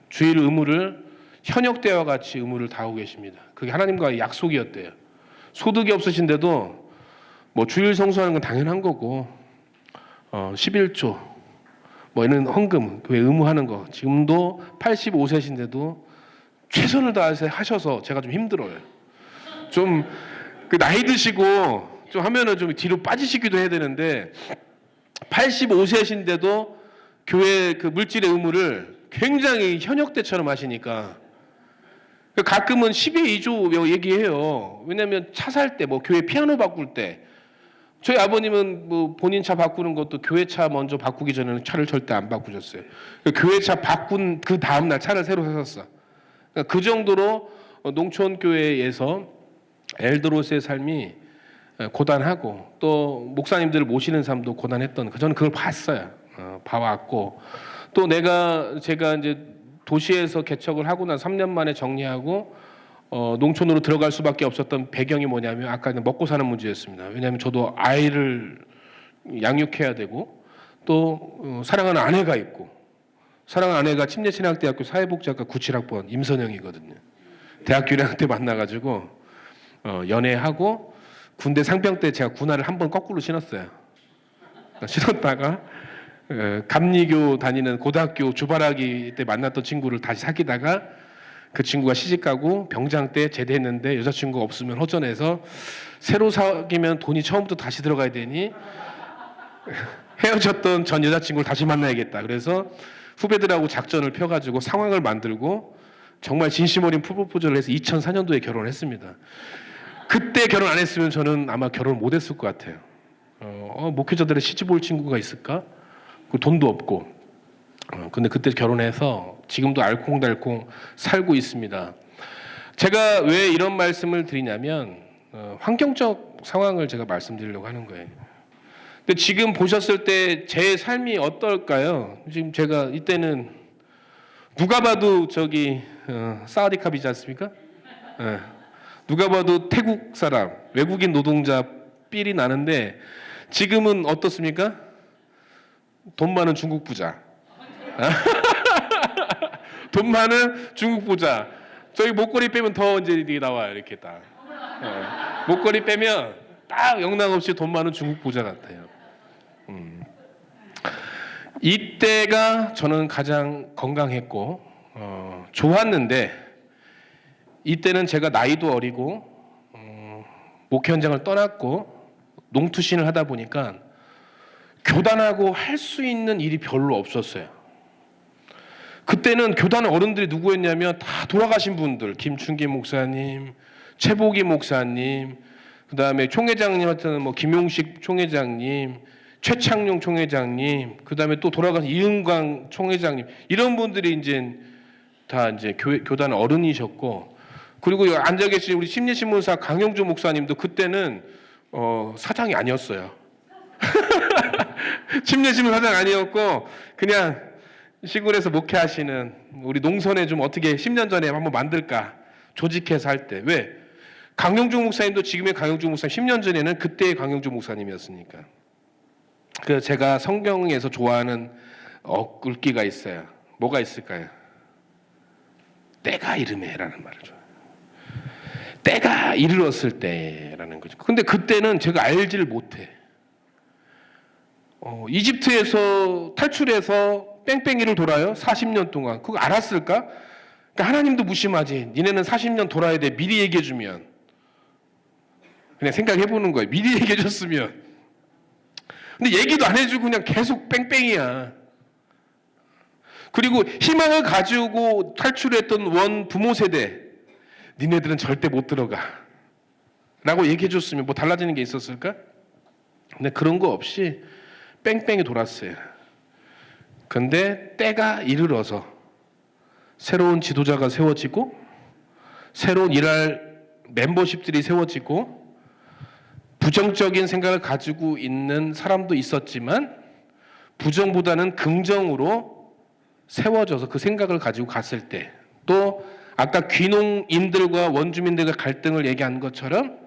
주일 의무를 현역 때와 같이 의무를 다하고 계십니다. 그게 하나님과의 약속이었대요. 소득이 없으신데도 뭐 주일 성수하는 건 당연한 거고 11조 뭐 이런 헌금 교회 의무하는 거 지금도 85세신데도 최선을 다해서 하셔서 제가 좀 힘들어요. 좀 그 나이 드시고 좀 하면은 좀 뒤로 빠지시기도 해야 되는데 85세신데도 교회 그 물질의 의무를 굉장히 현역 때처럼 하시니까 가끔은 10에 2조 얘기해요. 왜냐하면 차 살 때 뭐 교회 피아노 바꿀 때 저희 아버님은 뭐 본인 차 바꾸는 것도 교회 차 먼저 바꾸기 전에는 차를 절대 안 바꾸셨어요. 교회 차 바꾼 그 다음 날 차를 새로 사셨어. 그러니까 그 정도로 농촌 교회에서 엘드로스의 삶이 고단하고 또 목사님들을 모시는 삶도 고단했던 저는 그걸 봤어요. 봐왔고 또 제가 이제 도시에서 개척을 하고 난 3년 만에 정리하고 농촌으로 들어갈 수밖에 없었던 배경이 뭐냐면 아까 먹고 사는 문제였습니다. 왜냐하면 저도 아이를 양육해야 되고 또 사랑하는 아내가 있고 사랑하는 아내가 침례신학대학교 사회복지학과 97학번 임선영이거든요. 대학교 1학년 때 만나가지고 연애하고 군대 상병 때 제가 군화를 한 번 거꾸로 신었어요. 신었다가 감리교 다니는 고등학교 주바라기 때 만났던 친구를 다시 사귀다가 그 친구가 시집가고 병장 때 제대했는데 여자친구가 없으면 허전해서 새로 사귀면 돈이 처음부터 다시 들어가야 되니 헤어졌던 전 여자친구를 다시 만나야겠다. 그래서 후배들하고 작전을 펴가지고 상황을 만들고 정말 진심 어린 프로포즈를 해서 2004년도에 결혼을 했습니다. 그때 결혼 안 했으면 저는 아마 결혼을 못 했을 것 같아요. 목회자들의 시집 올 친구가 있을까? 돈도 없고. 근데 그때 결혼해서 지금도 알콩달콩 살고 있습니다. 제가 왜 이런 말씀을 드리냐면 환경적 상황을 제가 말씀드리려고 하는 거예요. 근데 지금 보셨을 때 제 삶이 어떨까요? 지금 제가 이때는 누가 봐도 사우디캅이지 않습니까? 누가 봐도 태국 사람, 외국인 노동자 삘이 나는데 지금은 어떻습니까? 돈 많은 중국 부자. 돈 많은 중국 부자. 저희 목걸이 빼면 더 이제 이게 나와요. 이렇게 딱. 목걸이 빼면 딱 영락 없이 돈 많은 중국 부자 같아요. 이때가 저는 가장 건강했고 좋았는데 이때는 제가 나이도 어리고 목회 현장을 떠났고 농투신을 하다 보니까 교단하고 할 수 있는 일이 별로 없었어요. 그때는 교단 어른들이 누구였냐면 다 돌아가신 분들, 김춘기 목사님, 최보기 목사님, 그다음에 총회장님한테는 뭐 김용식 총회장님, 최창룡 총회장님, 그다음에 또 돌아가신 이은광 총회장님 이런 분들이 이제 다 이제 교단 어른이셨고 그리고 여기 앉아 계신 우리 심리신문사 강영주 목사님도 그때는 사장이 아니었어요. 심리신문 사장 아니었고 그냥 시골에서 목회하시는 우리 농선에 좀 어떻게 10년 전에 한번 만들까 조직해서 할 때 왜? 강영주 목사님도 지금의 강영주 목사님 10년 전에는 그때의 강영주 목사님이었으니까. 그래서 제가 성경에서 좋아하는 글귀가 있어요. 뭐가 있을까요? 때가 이르매라는 말을 줘요. 때가 이르렀을 때라는 거죠. 근데 그때는 제가 알지를 못해. 이집트에서 탈출해서 뺑뺑이를 돌아요. 40년 동안. 그거 알았을까? 그러니까 하나님도 무심하지. 니네는 40년 돌아야 돼. 미리 얘기해주면. 그냥 생각해보는 거예요. 미리 얘기해줬으면. 근데 얘기도 안 해주고 그냥 계속 뺑뺑이야. 그리고 희망을 가지고 탈출했던 원 부모 세대. 니네들은 절대 못 들어가. 라고 얘기해줬으면 뭐 달라지는 게 있었을까? 근데 그런 거 없이 뺑뺑이 돌았어요. 근데 때가 이르러서 새로운 지도자가 세워지고 새로운 일할 멤버십들이 세워지고 부정적인 생각을 가지고 있는 사람도 있었지만 부정보다는 긍정으로 세워져서 그 생각을 가지고 갔을 때 또 아까 귀농인들과 원주민들과 갈등을 얘기한 것처럼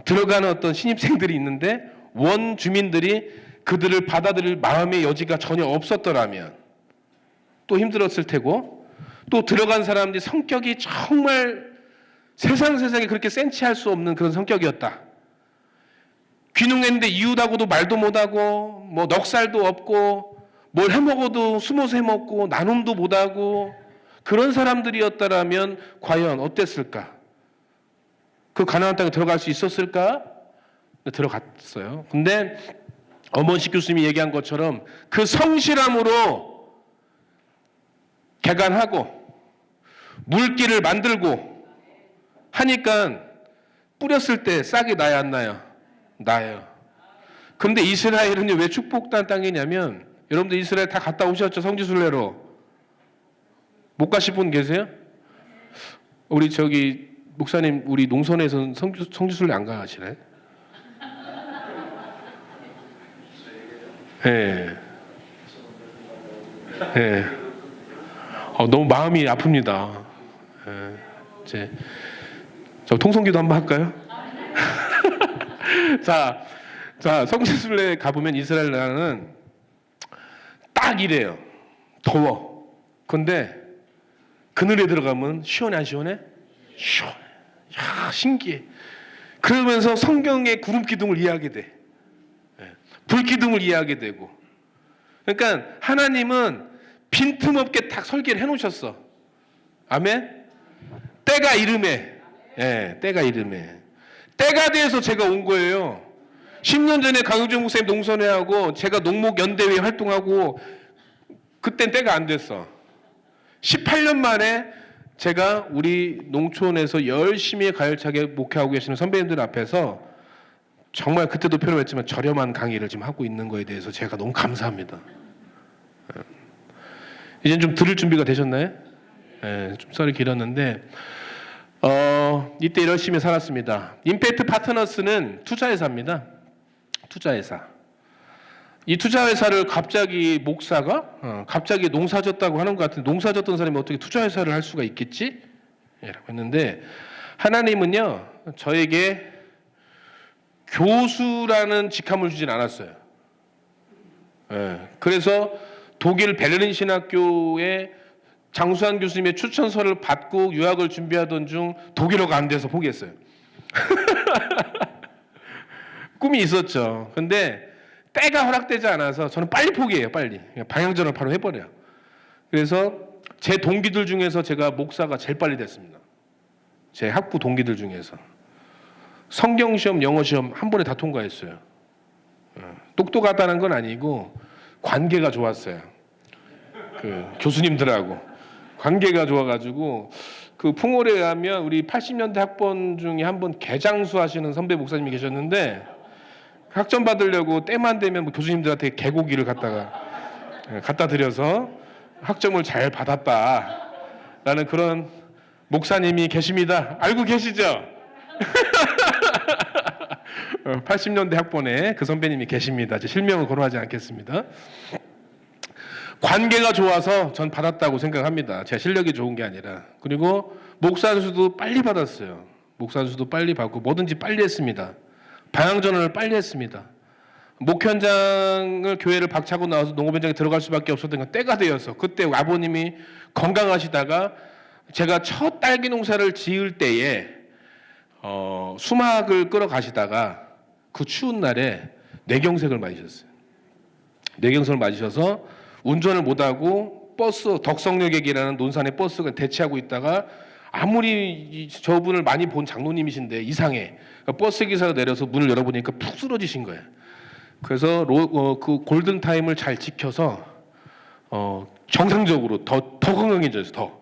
들어가는 어떤 신입생들이 있는데 원주민들이 그들을 받아들일 마음의 여지가 전혀 없었더라면 또 힘들었을 테고 또 들어간 사람들이 성격이 정말 세상에 그렇게 센치할 수 없는 그런 성격이었다. 귀농했는데 이웃하고도 말도 못하고 뭐 넉살도 없고 뭘 해먹어도 숨어서 해먹고 나눔도 못하고 그런 사람들이었다라면 과연 어땠을까? 그 가나안 땅에 들어갈 수 있었을까? 들어갔어요. 근데 엄원식 교수님이 얘기한 것처럼 그 성실함으로 개간하고 물길을 만들고 하니까 뿌렸을 때 싹이 나야 안 나요? 나요. 그런데 이스라엘은 왜 축복된 땅이냐면, 여러분들 이스라엘 다 갔다 오셨죠? 성지순례로. 못 가실 분 계세요? 우리 저기 목사님, 우리 농선에서는 성지순례 안 가시나요? 예. 예. 너무 마음이 아픕니다. 예. 이제 저 통성기도 한번 할까요? 자, 성지순례 가보면 이스라엘 나라는 딱 이래요. 더워. 근데 그늘에 들어가면 시원해 안 시원해? 시원해. 야, 신기해. 그러면서 성경의 구름 기둥을 이해하게 돼. 불 기둥을 이해하게 되고. 그러니까 하나님은 빈틈없게 딱 설계를 해놓으셨어. 아멘? 때가 이름에. 예, 때가 이름에. 때가 돼서 제가 온 거예요. 10년 전에 강용준 목사님 농선회하고 제가 농목연대회 활동하고 그땐 때가 안 됐어. 18년 만에 제가 우리 농촌에서 열심히 가열차게 목회하고 계시는 선배님들 앞에서 정말 그때도 표현했지만 저렴한 강의를 지금 하고 있는 거에 대해서 제가 너무 감사합니다. 이젠 좀 들을 준비가 되셨나요? 네, 좀 썰이 길었는데 이때 열심히 살았습니다. 임팩트 파트너스는 투자회사입니다. 투자회사. 이 투자회사를 갑자기 목사가 갑자기 농사졌다고 하는 것 같은데, 농사졌던 사람이 어떻게 투자회사를 할 수가 있겠지? 라고 했는데, 하나님은요 저에게 교수라는 직함을 주진 않았어요. 그래서 독일 베를린 신학교에 장수환 교수님의 추천서를 받고 유학을 준비하던 중 독일어가 안 돼서 포기했어요. 꿈이 있었죠. 근데 때가 허락되지 않아서 저는 빨리 포기해요. 빨리. 방향전을 바로 해버려요. 그래서 제 동기들 중에서 제가 목사가 제일 빨리 됐습니다. 제 학부 동기들 중에서. 성경시험, 영어시험 한 번에 다 통과했어요. 똑똑하다는 건 아니고 관계가 좋았어요. 그 교수님들하고 관계가 좋아가지고, 그 풍월에 의하면 우리 80년대 학번 중에 한 번 개장수 하시는 선배 목사님이 계셨는데, 학점 받으려고 때만 되면 뭐 교수님들한테 개고기를 갖다 드려서 학점을 잘 받았다라는 그런 목사님이 계십니다. 알고 계시죠? 80년대 학번에 그 선배님이 계십니다. 제 실명을 거론하지 않겠습니다. 관계가 좋아서 전 받았다고 생각합니다. 제 실력이 좋은 게 아니라. 그리고 목사수도 빨리 받았어요. 목사수도 빨리 받고 뭐든지 빨리 했습니다. 방향전환을 빨리 했습니다. 목현장을 교회를 박차고 나와서 농업현장에 들어갈 수밖에 없었던 건 때가 되어서, 그때 아버님이 건강하시다가 제가 첫 딸기 농사를 지을 때에 수막을 끌어 가시다가 그 추운 날에 뇌경색을 맞으셨어요. 뇌경색을 맞으셔서 운전을 못하고 버스, 덕성여객이라는 논산의 버스가 대치하고 있다가, 아무리 저분을 많이 본 장로님이신데 이상해. 버스 기사가 내려서 문을 열어보니까 푹 쓰러지신 거예요. 그래서 그 골든 타임을 잘 지켜서 정상적으로 더 건강해져서 더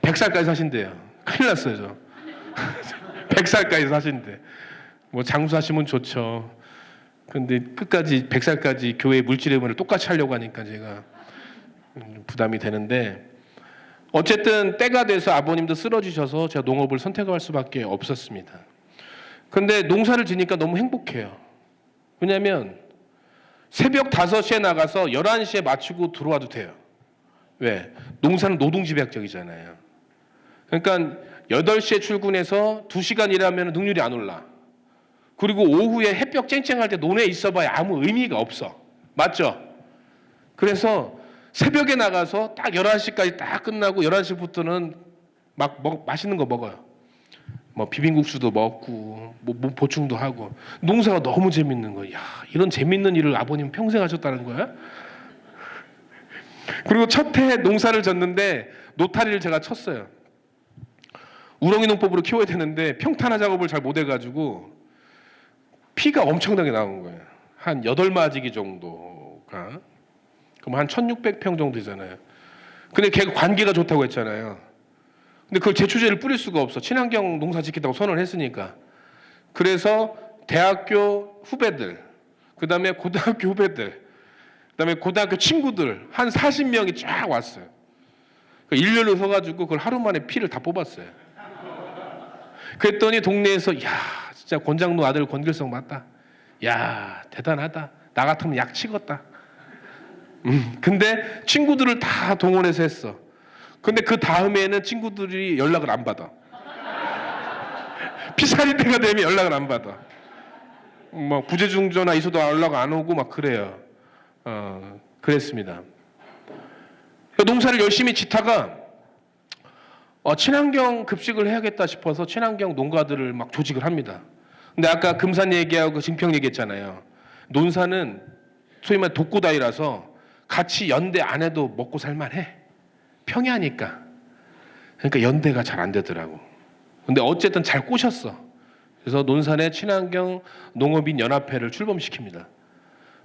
100살까지 사신대요. 큰일 났어요, 저. 100살까지 사신대. 뭐 장수하시면 좋죠. 근데 끝까지 100살까지 교회 물질의원을 똑같이 하려고 하니까 제가 부담이 되는데, 어쨌든 때가 돼서 아버님도 쓰러지셔서 제가 농업을 선택할 수밖에 없었습니다. 근데 농사를 지니까 너무 행복해요. 왜냐하면 새벽 5시에 나가서 11시에 마치고 들어와도 돼요. 왜? 농사는 노동집약적이잖아요. 그러니까 8시에 출근해서 2시간 일하면 능률이 안 올라. 그리고 오후에 햇볕 쨍쨍할 때 논에 있어봐야 아무 의미가 없어. 맞죠? 그래서 새벽에 나가서 딱 11시까지 딱 끝나고 11시부터는 막 맛있는 거 먹어요. 뭐 비빔국수도 먹고 뭐 보충도 하고. 농사가 너무 재밌는 거야. 야, 이런 재밌는 일을 아버님 평생 하셨다는 거야? 그리고 첫 해 농사를 졌는데 노타리를 제가 쳤어요. 우렁이 농법으로 키워야 되는데 평탄화 작업을 잘 못해가지고 피가 엄청나게 나온 거예요. 한 8마지기 정도가. 그럼 한 1600평 정도 되잖아요. 근데 걔가 관계가 좋다고 했잖아요. 근데 그걸 제초제를 뿌릴 수가 없어. 친환경 농사 짓겠다고 선언을 했으니까. 그래서 대학교 후배들, 그 다음에 고등학교 후배들, 그 다음에 고등학교 친구들 한 40명이 쫙 왔어요. 일렬로 서가지고 그걸 하루 만에 피를 다 뽑았어요. 그랬더니 동네에서 야 진짜 권장로 아들 권길성 맞다. 야 대단하다. 나 같으면 약 치겄다. 근데 친구들을 다 동원해서 했어. 근데 그 다음에는 친구들이 연락을 안 받아. 피살이 때가 되면 연락을 안 받아. 뭐 부재중 전화 있어도 연락 안 오고 막 그래요. 그랬습니다. 농사를 열심히 짓다가 친환경 급식을 해야겠다 싶어서 친환경 농가들을 막 조직을 합니다. 근데 아까 금산 얘기하고 증평 얘기했잖아요. 논사는 소위 말해 독고다이라서 같이 연대 안 해도 먹고 살만해. 평야니까. 그러니까 연대가 잘 안 되더라고. 근데 어쨌든 잘 꼬셨어. 그래서 논산의 친환경 농업인 연합회를 출범시킵니다.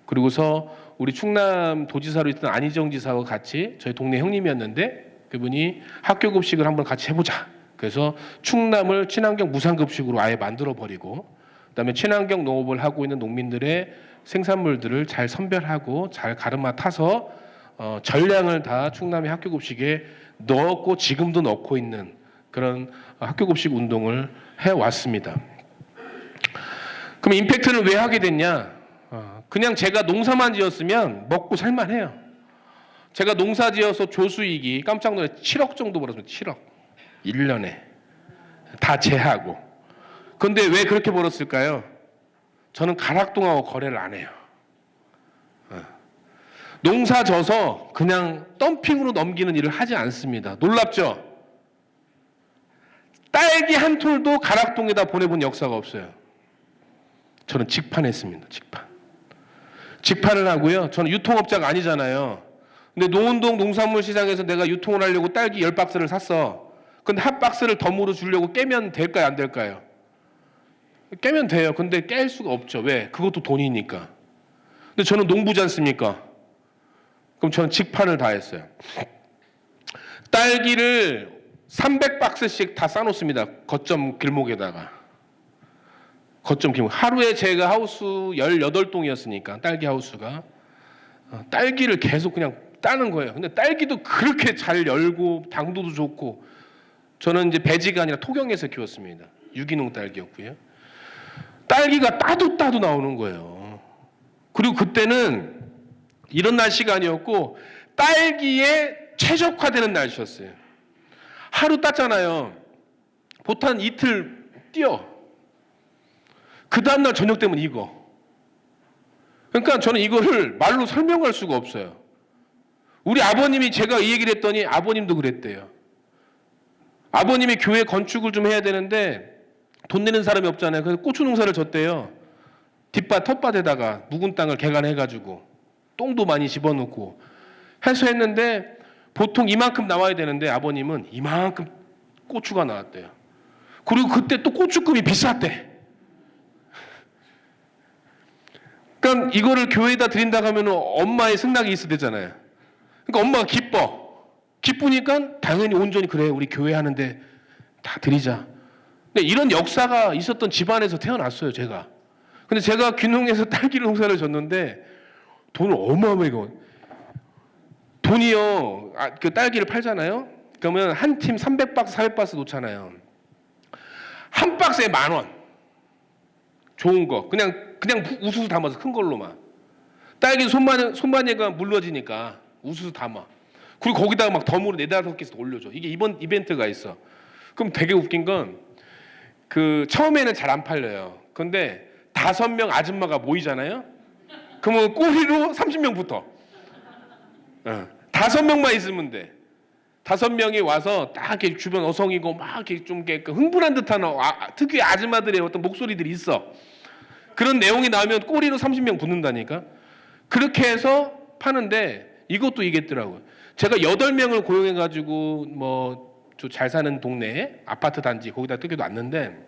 그리고서 우리 충남 도지사로 있던 안희정 지사와 같이 저희 동네 형님이었는데 그분이 학교 급식을 한번 같이 해보자. 그래서 충남을 친환경 무상급식으로 아예 만들어버리고 그다음에 친환경 농업을 하고 있는 농민들의 생산물들을 잘 선별하고 잘 가르마 타서 전량을 다 충남의 학교 급식에 넣었고 지금도 넣고 있는 그런 학교 급식 운동을 해왔습니다. 그럼 임팩트는 왜 하게 됐냐? 그냥 제가 농사만 지었으면 먹고 살만해요. 제가 농사 지어서 조수익이 깜짝 놀래 7억 정도 벌었습니다. 7억. 1년에. 다 제하고. 근데 왜 그렇게 벌었을까요? 저는 가락동하고 거래를 안 해요. 농사 져서 그냥 덤핑으로 넘기는 일을 하지 않습니다. 놀랍죠? 딸기 한 톨도 가락동에다 보내본 역사가 없어요. 저는 직판했습니다. 직판을 하고요. 저는 유통업자가 아니잖아요. 근데 노원동 농산물 시장에서 내가 유통을 하려고 딸기 10박스를 샀어. 근데 한 박스를 덤으로 주려고 깨면 될까요? 안 될까요? 깨면 돼요. 근데 깰 수가 없죠. 왜? 그것도 돈이니까. 근데 저는 농부지 않습니까? 그럼 저는 직판을 다 했어요. 딸기를 300박스씩 다 싸놓습니다. 거점 길목에다가. 거점 길목. 하루에 제가 하우스 18동이었으니까 딸기 하우스가. 딸기를 계속 그냥 따는 거예요. 근데 딸기도 그렇게 잘 열고 당도도 좋고 저는 이제 배지가 아니라 토경에서 키웠습니다. 유기농 딸기였고요. 딸기가 따도 나오는 거예요. 그리고 그때는 이런 날씨가 아니었고 딸기에 최적화되는 날씨였어요. 하루 땄잖아요. 보통 한 이틀 뛰어. 그 다음날 저녁 되면 익어. 그러니까 저는 이거를 말로 설명할 수가 없어요. 우리 아버님이 제가 이 얘기를 했더니 아버님도 그랬대요. 아버님이 교회 건축을 좀 해야 되는데 돈 내는 사람이 없잖아요. 그래서 고추 농사를 졌대요. 뒷밭 텃밭에다가 묵은 땅을 개간해가지고 똥도 많이 집어넣고 해서 했는데 보통 이만큼 나와야 되는데 아버님은 이만큼 고추가 나왔대요. 그리고 그때 또 고추금이 비쌌대. 그러니까 이거를 교회에다 드린다고 하면 엄마의 승낙이 있어야 되잖아요. 그러니까 엄마가 기쁘니까 당연히 온전히 그래 우리 교회 하는데 다 드리자. 근데 이런 역사가 있었던 집안에서 태어났어요 제가. 근데 제가 귀농에서 딸기 농사를 졌는데 돈을 어마어마하게 돈이요. 그 딸기를 팔잖아요. 그러면 한 팀 300박스 400박스 놓잖아요. 한 박스에 10,000원. 좋은 거 그냥 우수수 담아서 큰 걸로만. 딸기 손바닥가 물러지니까 우수수 담아. 그리고 거기다가 막 덤으로 4-5개씩 올려줘. 이게 이번 이벤트가 있어. 그럼 되게 웃긴 건 그 처음에는 잘 안 팔려요. 근데 5명 아줌마가 모이잖아요. 그러면 꼬리로 30명 붙어. 5명만 있으면 돼. 5명이 와서 딱 이렇게 주변 어성이고 막 이렇게 좀 흥분한 듯한 특유의 아줌마들의 어떤 목소리들이 있어. 그런 내용이 나오면 꼬리로 30명 붙는다니까. 그렇게 해서 파는데 이것도 이겠더라고요. 제가 8명을 고용해가지고 뭐 잘 사는 동네 아파트 단지 거기다 뜯겨 놨는데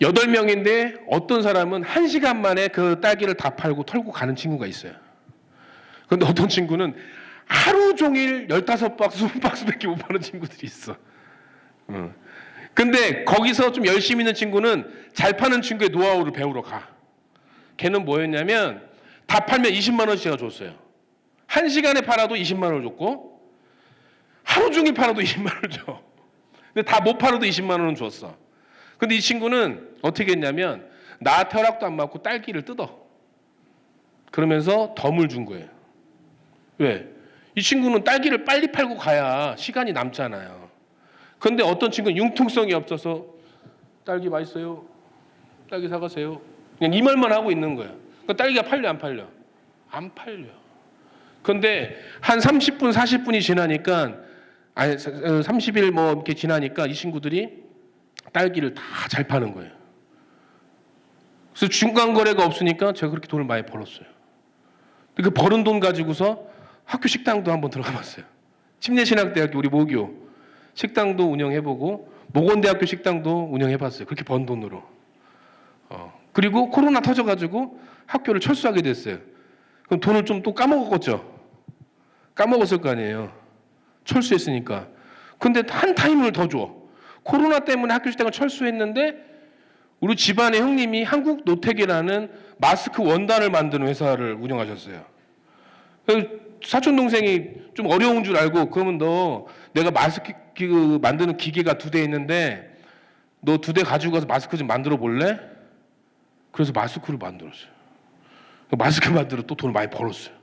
8명인데 어떤 사람은 1시간 만에 그 딸기를 다 팔고 털고 가는 친구가 있어요. 그런데 어떤 친구는 하루 종일 15박스, 20박스밖에 못 파는 친구들이 있어. 근데 거기서 좀 열심히 있는 친구는 잘 파는 친구의 노하우를 배우러 가. 걔는 뭐였냐면 다 팔면 20만 원씩가 줬어요. 1시간에 팔아도 20만 원을 줬고 하루 종일 팔아도 20만 원을 줘. 근데 다 못 팔아도 20만 원은 줬어. 근데 이 친구는 어떻게 했냐면 나한테 허락도 안 받고 딸기를 뜯어. 그러면서 덤을 준 거예요. 왜? 이 친구는 딸기를 빨리 팔고 가야 시간이 남잖아요. 그런데 어떤 친구는 융통성이 없어서 딸기 맛있어요. 딸기 사가세요. 그냥 이 말만 하고 있는 거야. 그러니까 딸기가 팔려 안 팔려? 안 팔려. 그런데 한 30분 40분이 지나니까 30일 뭐 이렇게 지나니까 이 친구들이 딸기를 다 잘 파는 거예요. 그래서 중간 거래가 없으니까 제가 그렇게 돈을 많이 벌었어요. 그 버는 돈 가지고서 학교 식당도 한번 들어가 봤어요. 침례신학대학교 우리 모교 식당도 운영해보고 모건대학교 식당도 운영해봤어요. 그렇게 번 돈으로. 그리고 코로나 터져가지고 학교를 철수하게 됐어요. 그럼 돈을 좀 또 까먹었죠. 까먹었을 거 아니에요. 철수했으니까. 근데 한 타임을 더 줘. 코로나 때문에 학교 식당을 철수했는데 우리 집안의 형님이 한국노텍이라는 마스크 원단을 만드는 회사를 운영하셨어요. 사촌 동생이 좀 어려운 줄 알고 그러면 너 내가 마스크 만드는 기계가 2대 있는데 너 2대 가지고 가서 마스크 좀 만들어 볼래? 그래서 마스크를 만들었어요. 마스크 만들어 또 돈을 많이 벌었어요.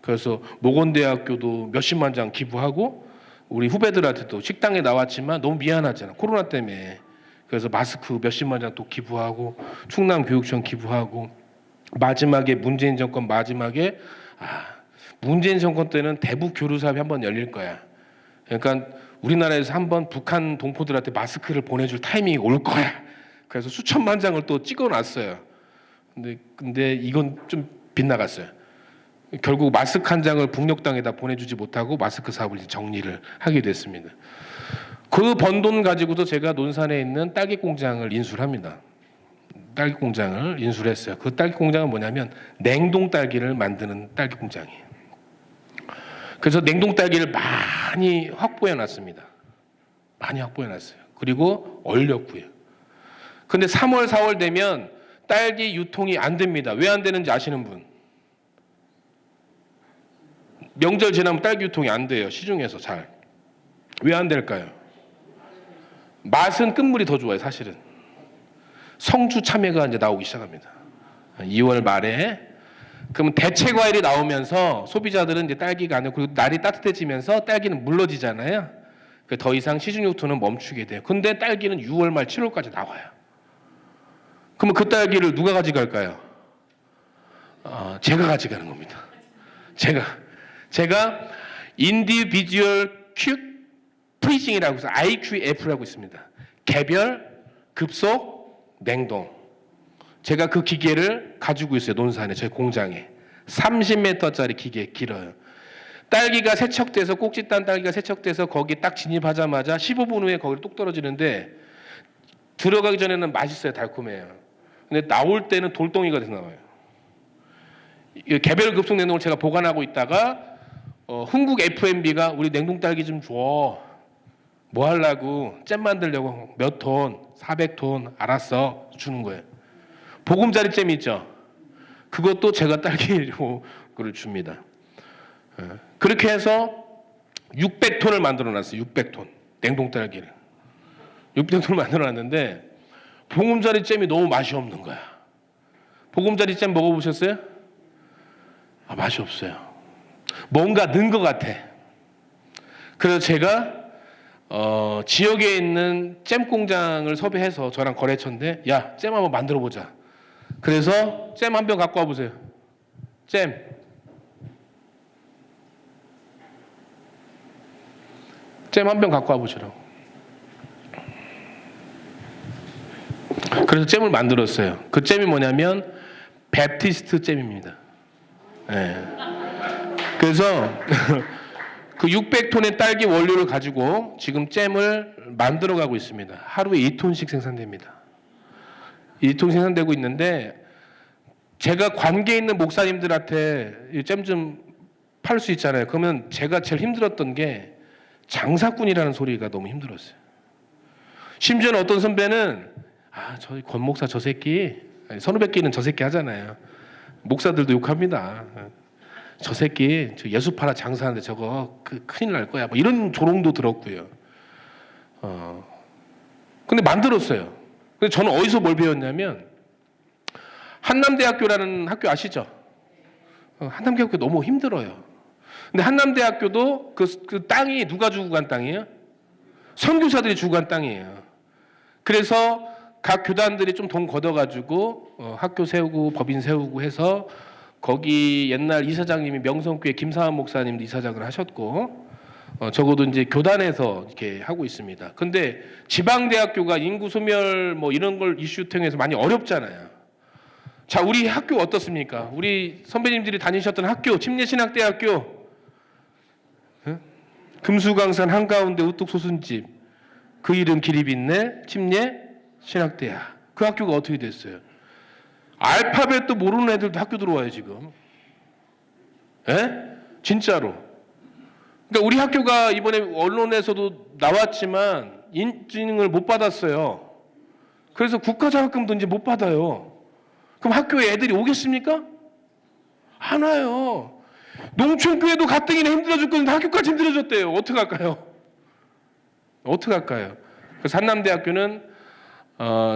그래서 모건대학교도 몇십만 장 기부하고 우리 후배들한테도 식당에 나왔지만 너무 미안하잖아. 코로나 때문에. 그래서 마스크 몇십만 장 또 기부하고 충남교육청 기부하고 마지막에 문재인 정권 마지막에 문재인 정권 때는 대북 교류 사업이 한번 열릴 거야. 그러니까 우리나라에서 한번 북한 동포들한테 마스크를 보내줄 타이밍이 올 거야. 그래서 수천만 장을 또 찍어놨어요. 근데 이건 좀 빗나갔어요. 결국 마스크 한 장을 북녘땅에다 보내주지 못하고 마스크 사업을 정리를 하게 됐습니다. 그 번 돈 가지고도 제가 논산에 있는 딸기 공장을 인수합니다. 딸기 공장을 인수했어요. 그 딸기 공장은 뭐냐면 냉동 딸기를 만드는 딸기 공장이에요. 그래서 냉동 딸기를 많이 확보해 놨습니다. 많이 확보해 놨어요. 그리고 얼렸고요. 근데 3월, 4월 되면 딸기 유통이 안 됩니다. 왜 안 되는지 아시는 분? 명절 지나면 딸기 유통이 안 돼요. 시중에서 잘. 왜 안 될까요? 맛은 끝물이 더 좋아요, 사실은. 성주 참외가 이제 나오기 시작합니다. 2월 말에. 그러면 대체 과일이 나오면서 소비자들은 이제 딸기가 안 되고 그리고 날이 따뜻해지면서 딸기는 물러지잖아요. 더 이상 시중 유통은 멈추게 돼요. 근데 딸기는 6월 말 7월까지 나와요. 그러면 그 딸기를 누가 가져갈까요? 제가 가져가는 겁니다. 제가 인디비주얼 퀵 프리징이라고 해서 IQF라고 있습니다. 개별, 급속, 냉동. 제가 그 기계를 가지고 있어요. 논산에 제 공장에. 30m짜리 기계 길어요. 딸기가 세척돼서 꼭지 딴 딸기가 세척돼서 거기 딱 진입하자마자 15분 후에 거기로 뚝 떨어지는데 들어가기 전에는 맛있어요. 달콤해요. 근데 나올 때는 돌덩이가 돼서 나와요. 개별 급속 냉동을 제가 보관하고 있다가 흥국 F&B가 우리 냉동 딸기 좀 줘. 뭐 하려고? 잼 만들려고 몇 톤? 400톤. 알았어. 주는 거예요. 보금자리 잼 있죠? 그것도 제가 딸기를 줍니다. 그렇게 해서 600톤을 만들어 놨어요. 600톤. 냉동 딸기를. 600톤을 만들어 놨는데 보금자리 잼이 너무 맛이 없는 거야. 보금자리 잼 먹어보셨어요? 맛이 없어요. 뭔가 넣은 것 같아. 그래서 제가 지역에 있는 잼 공장을 섭외해서 저랑 거래처인데 야, 잼 한번 만들어 보자. 그래서 잼 한 병 갖고 와보세요. 잼 한 병 갖고 와보시라고. 그래서 잼을 만들었어요. 그 잼이 뭐냐면 베프티스트 잼입니다. 네. 그래서 그 600톤의 딸기 원료를 가지고 지금 잼을 만들어가고 있습니다. 하루에 2톤씩 생산됩니다. 2톤 생산되고 있는데 제가 관계 있는 목사님들한테 잼 좀 팔 수 있잖아요. 그러면 제가 제일 힘들었던 게 장사꾼이라는 소리가 너무 힘들었어요. 심지어는 어떤 선배는 저희 권 목사 저 새끼, 선후배끼는 저 새끼 하잖아요. 목사들도 욕합니다. 저 새끼 저 예수 팔아 장사하는데 저거 큰일 날 거야. 뭐 이런 조롱도 들었고요. 근데 만들었어요. 근데 저는 어디서 뭘 배웠냐면 한남대학교라는 학교 아시죠? 한남대학교 너무 힘들어요. 근데 한남대학교도 그 땅이 누가 주고 간 땅이에요? 선교사들이 주고 간 땅이에요. 그래서 각 교단들이 좀 돈 걷어가지고 학교 세우고 법인 세우고 해서 거기 옛날 이사장님이 명성교회 김사한 목사님도 이사장을 하셨고 적어도 이제 교단에서 이렇게 하고 있습니다. 근데 지방대학교가 인구 소멸 뭐 이런 걸 이슈 통해서 많이 어렵잖아요. 자, 우리 학교 어떻습니까? 우리 선배님들이 다니셨던 학교, 침례신학대학교, 금수강산 한가운데 우뚝 솟은 집, 그 이름 기립있네 침례신학대학. 그 학교가 어떻게 됐어요? 알파벳도 모르는 애들도 학교 들어와요 지금. 진짜로. 그러니까 우리 학교가 이번에 언론에서도 나왔지만 인증을 못 받았어요. 그래서 국가장학금도 이제 못 받아요. 그럼 학교에 애들이 오겠습니까? 안 와요. 농촌교회도 가뜩이나 힘들어 죽겠는데 학교까지 힘들어졌대요. 어떡할까요? 어떡할까요? 그래서 한남대학교는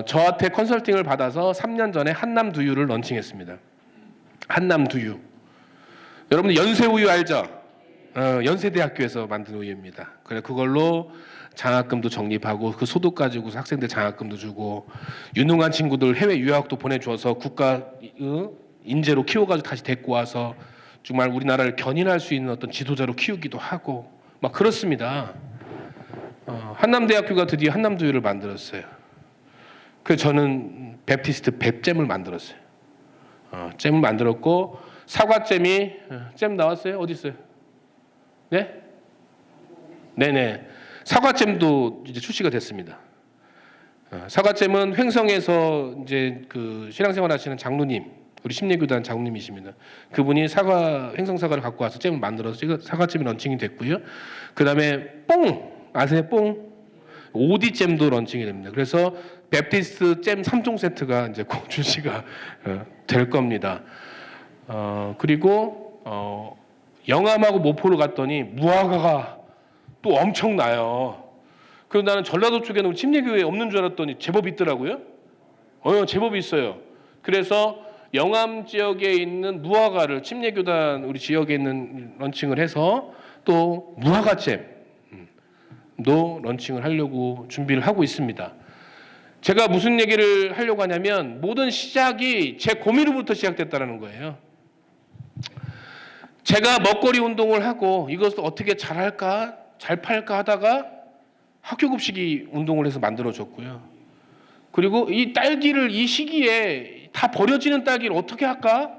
저한테 컨설팅을 받아서 3년 전에 한남두유를 런칭했습니다. 한남두유. 여러분들 연세우유 알죠? 연세대학교에서 만든 우유입니다. 그래 그걸로 장학금도 적립하고 그 소득 가지고 학생들 장학금도 주고 유능한 친구들 해외 유학도 보내줘서 국가 인재로 키워가지고 다시 데리고 와서 정말 우리나라를 견인할 수 있는 어떤 지도자로 키우기도 하고 막 그렇습니다. 한남대학교가 드디어 한남두유를 만들었어요. 그래서 저는 베프티스트 뱁잼을 만들었어요. 잼을 만들었고 사과잼이 잼 나왔어요? 어디 있어요? 네? 네네. 사과잼도 이제 출시가 됐습니다. 사과잼은 횡성에서 이제 그 신앙생활 하시는 장로님, 우리 심리교단 장로님이십니다. 그분이 횡성 사과를 갖고 와서 잼을 만들어서 사과잼이 런칭이 됐고요. 그 다음에 뽕 아세요? 뽕 오디잼도 런칭이 됩니다. 그래서 베프티스트 잼 3종 세트가 이제 곧 출시가 될 겁니다. 그리고 영암하고 모포를 갔더니 무화과가 또 엄청나요. 그리고 나는 전라도 쪽에는 우리 침례교회 없는 줄 알았더니 제법 있더라고요. 제법 있어요. 그래서 영암 지역에 있는 무화과를 침례교단 우리 지역에 있는 런칭을 해서 또 무화과잼도 런칭을 하려고 준비를 하고 있습니다. 제가 무슨 얘기를 하려고 하냐면 모든 시작이 제 고민으로부터 시작됐다는 거예요. 제가 먹거리 운동을 하고 이것을 어떻게 잘할까, 잘 팔까 하다가 학교급식이 운동을 해서 만들어졌고요. 그리고 이 딸기를 이 시기에 다 버려지는 딸기를 어떻게 할까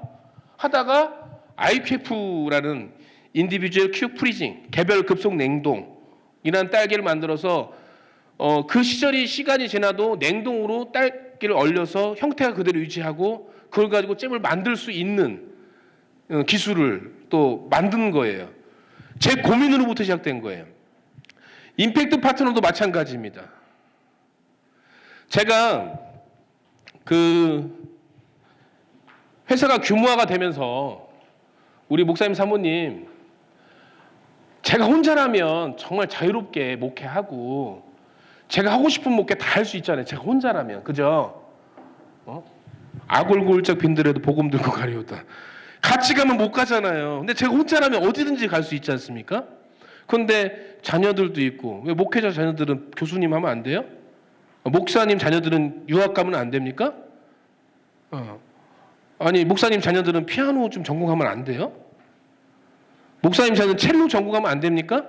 하다가 IQF라는 인디비주얼 큐 프리징, 개별 급속 냉동이라는 딸기를 만들어서 그 시간이 지나도 냉동으로 딸기를 얼려서 형태가 그대로 유지하고 그걸 가지고 잼을 만들 수 있는 기술을 또 만든 거예요. 제 고민으로부터 시작된 거예요. 임팩트 파트너도 마찬가지입니다. 제가 그 회사가 규모화가 되면서 우리 목사님 사모님 제가 혼자라면 정말 자유롭게 목회하고 제가 하고 싶은 목회 다 할 수 있잖아요. 제가 혼자라면 그죠? 아골골짝 빈들에도 복음 들고 가려우다. 같이 가면 못 가잖아요. 근데 제가 혼자라면 어디든지 갈 수 있지 않습니까? 그런데 자녀들도 있고 왜 목회자 자녀들은 교수님 하면 안 돼요? 목사님 자녀들은 유학 가면 안 됩니까? 아니 목사님 자녀들은 피아노 좀 전공하면 안 돼요? 목사님 자녀는 첼로 전공하면 안 됩니까?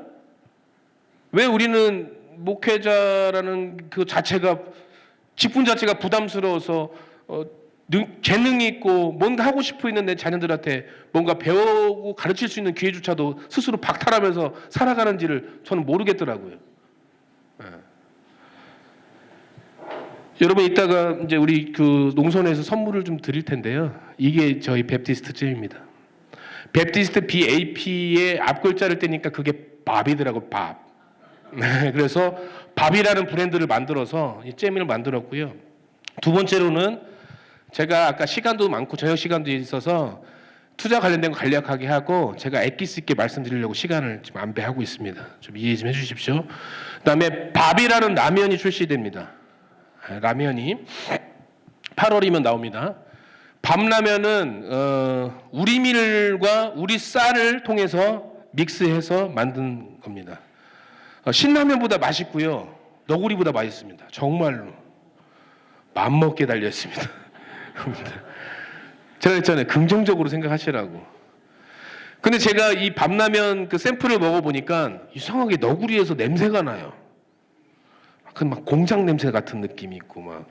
왜 우리는 목회자라는 그 자체가 직분 자체가 부담스러워서 재능이 있고 뭔가 하고 싶어 있는 내 자녀들한테 뭔가 배우고 가르칠 수 있는 기회조차도 스스로 박탈하면서 살아가는지를 저는 모르겠더라고요. 예. 여러분 이따가 이제 우리 그 농선에서 선물을 좀 드릴 텐데요. 이게 저희 베프티스트 잼입니다. 베프티스트 BAP의 앞 글자를 떼니까 그게 밥이더라고, 밥. 네, 그래서 밥이라는 브랜드를 만들어서 이 잼을 만들었고요. 두 번째로는 제가 아까 시간도 많고 저녁 시간도 있어서 투자 관련된 거 간략하게 하고 제가 엑기스 있게 말씀드리려고 시간을 지금 안배하고 있습니다. 좀 이해 좀 해주십시오. 그다음에 밥이라는 라면이 출시됩니다. 라면이 8월이면 나옵니다. 밥라면은 우리 밀과 우리 쌀을 통해서 믹스해서 만든 겁니다. 신라면보다 맛있고요. 너구리보다 맛있습니다. 정말로 맘먹게 달려있습니다. 제가 했잖아요. 긍정적으로 생각하시라고. 근데 제가 이 밥라면 그 샘플을 먹어보니까 이상하게 너구리에서 냄새가 나요. 그 막 공장 냄새 같은 느낌이 있고 막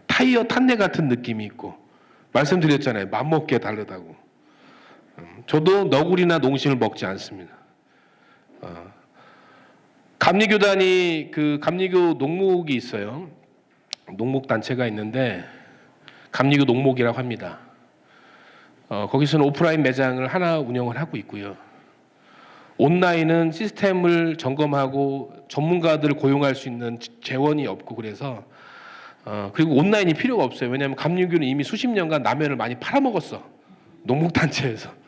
타이어 탄내 같은 느낌이 있고 말씀드렸잖아요. 맘먹게 다르다고. 저도 너구리나 농심을 먹지 않습니다. 감리교단이 그 감리교 농목이 있어요. 농목 단체가 있는데 감리교 농목이라고 합니다. 거기서는 오프라인 매장을 하나 운영을 하고 있고요. 온라인은 시스템을 점검하고 전문가들을 고용할 수 있는 재원이 없고 그래서 그리고 온라인이 필요가 없어요. 왜냐하면 감리교는 이미 수십 년간 라면을 많이 팔아먹었어. 농목단체에서.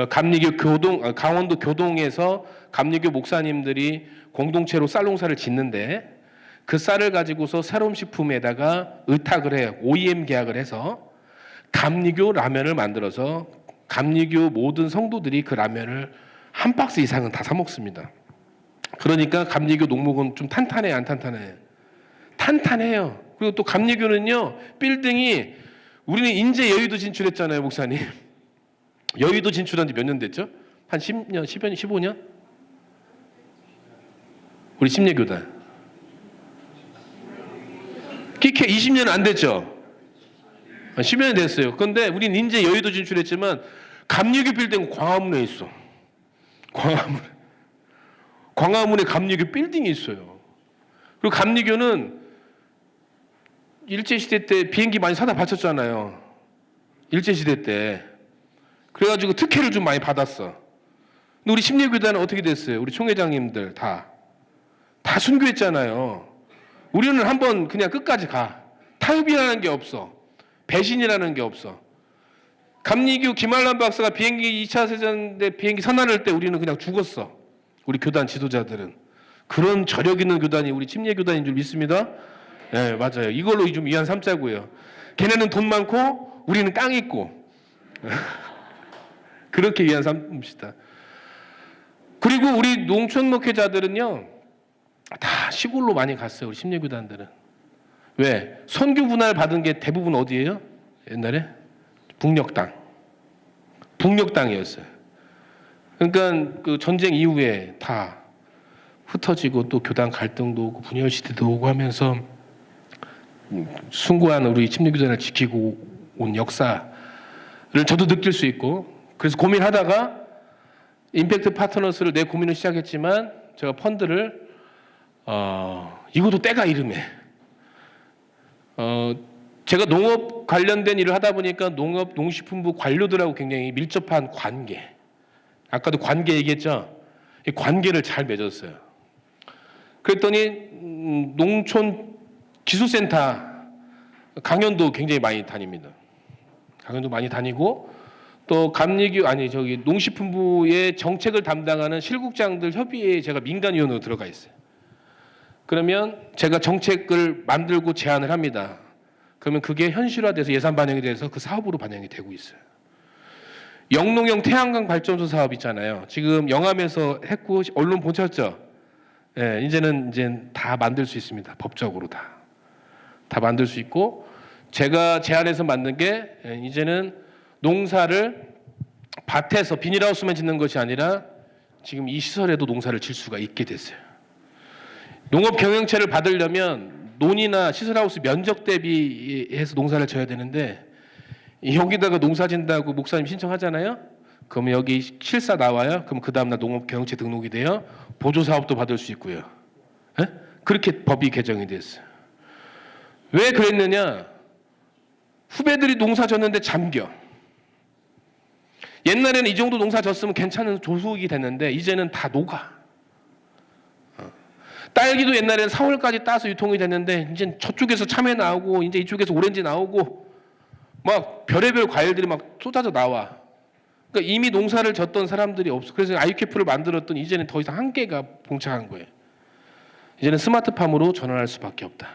감리교 교동, 강원도 교동에서 감리교 목사님들이 공동체로 쌀 농사를 짓는데 그 쌀을 가지고서 새로운 식품에다가 의탁을 해요. OEM 계약을 해서 감리교 라면을 만들어서 감리교 모든 성도들이 그 라면을 한 박스 이상은 다 사 먹습니다. 그러니까 감리교 농목은 좀 탄탄해요, 안 탄탄해요? 탄탄해요. 그리고 또 감리교는요, 빌딩이 우리는 인제 여의도 진출했잖아요, 목사님. 여의도 진출한 지 몇 년 됐죠? 한 10년, 10년, 15년? 우리 심례교단. 끼케 20년 안 됐죠? 10년 됐어요. 그런데 우리는 인제 여의도 진출했지만 감리교 빌딩은 광화문에 있어. 광화문에 감리교 빌딩이 있어요. 그리고 감리교는 일제시대 때 비행기 많이 사다 바쳤잖아요. 일제시대 때. 그래가지고 특혜를 좀 많이 받았어. 근데 우리 심리교단은 어떻게 됐어요? 우리 총회장님들 다 순교했잖아요. 우리는 한번 그냥 끝까지 가. 타협이라는 게 없어. 배신이라는 게 없어. 감리교 김한란 박사가 비행기 2차 세전 때 비행기 선안할 때 우리는 그냥 죽었어. 우리 교단 지도자들은. 그런 저력 있는 교단이 우리 침례교단인 줄 믿습니다. 네, 맞아요. 이걸로 좀 위안 삼자고요. 걔네는 돈 많고 우리는 땅 있고. 그렇게 위안 삼읍시다. 그리고 우리 농촌 목회자들은요. 다 시골로 많이 갔어요. 우리 침례교단들은. 왜? 선교 분할 받은 게 대부분 어디예요? 옛날에? 북녘땅이었어요. 그러니까 그 전쟁 이후에 다 흩어지고 또 교단 갈등도 오고 분열 시대도 오고 하면서 숭고한 우리 침례교단을 지키고 온 역사를 저도 느낄 수 있고 그래서 고민하다가 임팩트 파트너스를 내 고민을 시작했지만 제가 펀드를 이것도 때가 이름에 제가 농업 관련된 일을 하다 보니까 농식품부 관료들하고 굉장히 밀접한 관계. 아까도 관계 얘기했죠. 이 관계를 잘 맺었어요. 그랬더니 농촌 기술센터 강연도 굉장히 많이 다닙니다. 강연도 많이 다니고 또 농식품부의 정책을 담당하는 실국장들 협의회에 제가 민간위원으로 들어가 있어요. 그러면 제가 정책을 만들고 제안을 합니다. 그러면 그게 현실화돼서 예산 반영이 돼서 그 사업으로 반영이 되고 있어요. 영농형 태양광 발전소 사업 있잖아요. 지금 영암에서 했고 언론 보셨죠? 예, 이제는 다 만들 수 있습니다. 법적으로 다 만들 수 있고 제가 제안해서 만든 게 이제는 농사를 밭에서 비닐하우스만 짓는 것이 아니라 지금 이 시설에도 농사를 질 수가 있게 됐어요. 농업 경영체를 받으려면 논이나 시설하우스 면적 대비해서 농사를 져야 되는데 여기다가 농사 진다고 목사님 신청하잖아요. 그러면 여기 실사 나와요. 그럼 그 다음날 농업경영체 등록이 돼요. 보조사업도 받을 수 있고요. 에? 그렇게 법이 개정이 됐어요. 왜 그랬느냐? 후배들이 농사 졌는데 잠겨. 옛날에는 이 정도 농사 졌으면 괜찮은 조수익이 됐는데 이제는 다 녹아. 딸기도 옛날에는 4월까지 따서 유통이 됐는데 이제 저쪽에서 참외 나오고 이제 이쪽에서 오렌지 나오고 막 별의별 과일들이 막 쏟아져 나와. 그러니까 이미 농사를 졌던 사람들이 없어. 그래서 IQF를 만들었더니 이제는 더 이상 한계가 봉착한 거예요. 이제는 스마트팜으로 전환할 수밖에 없다.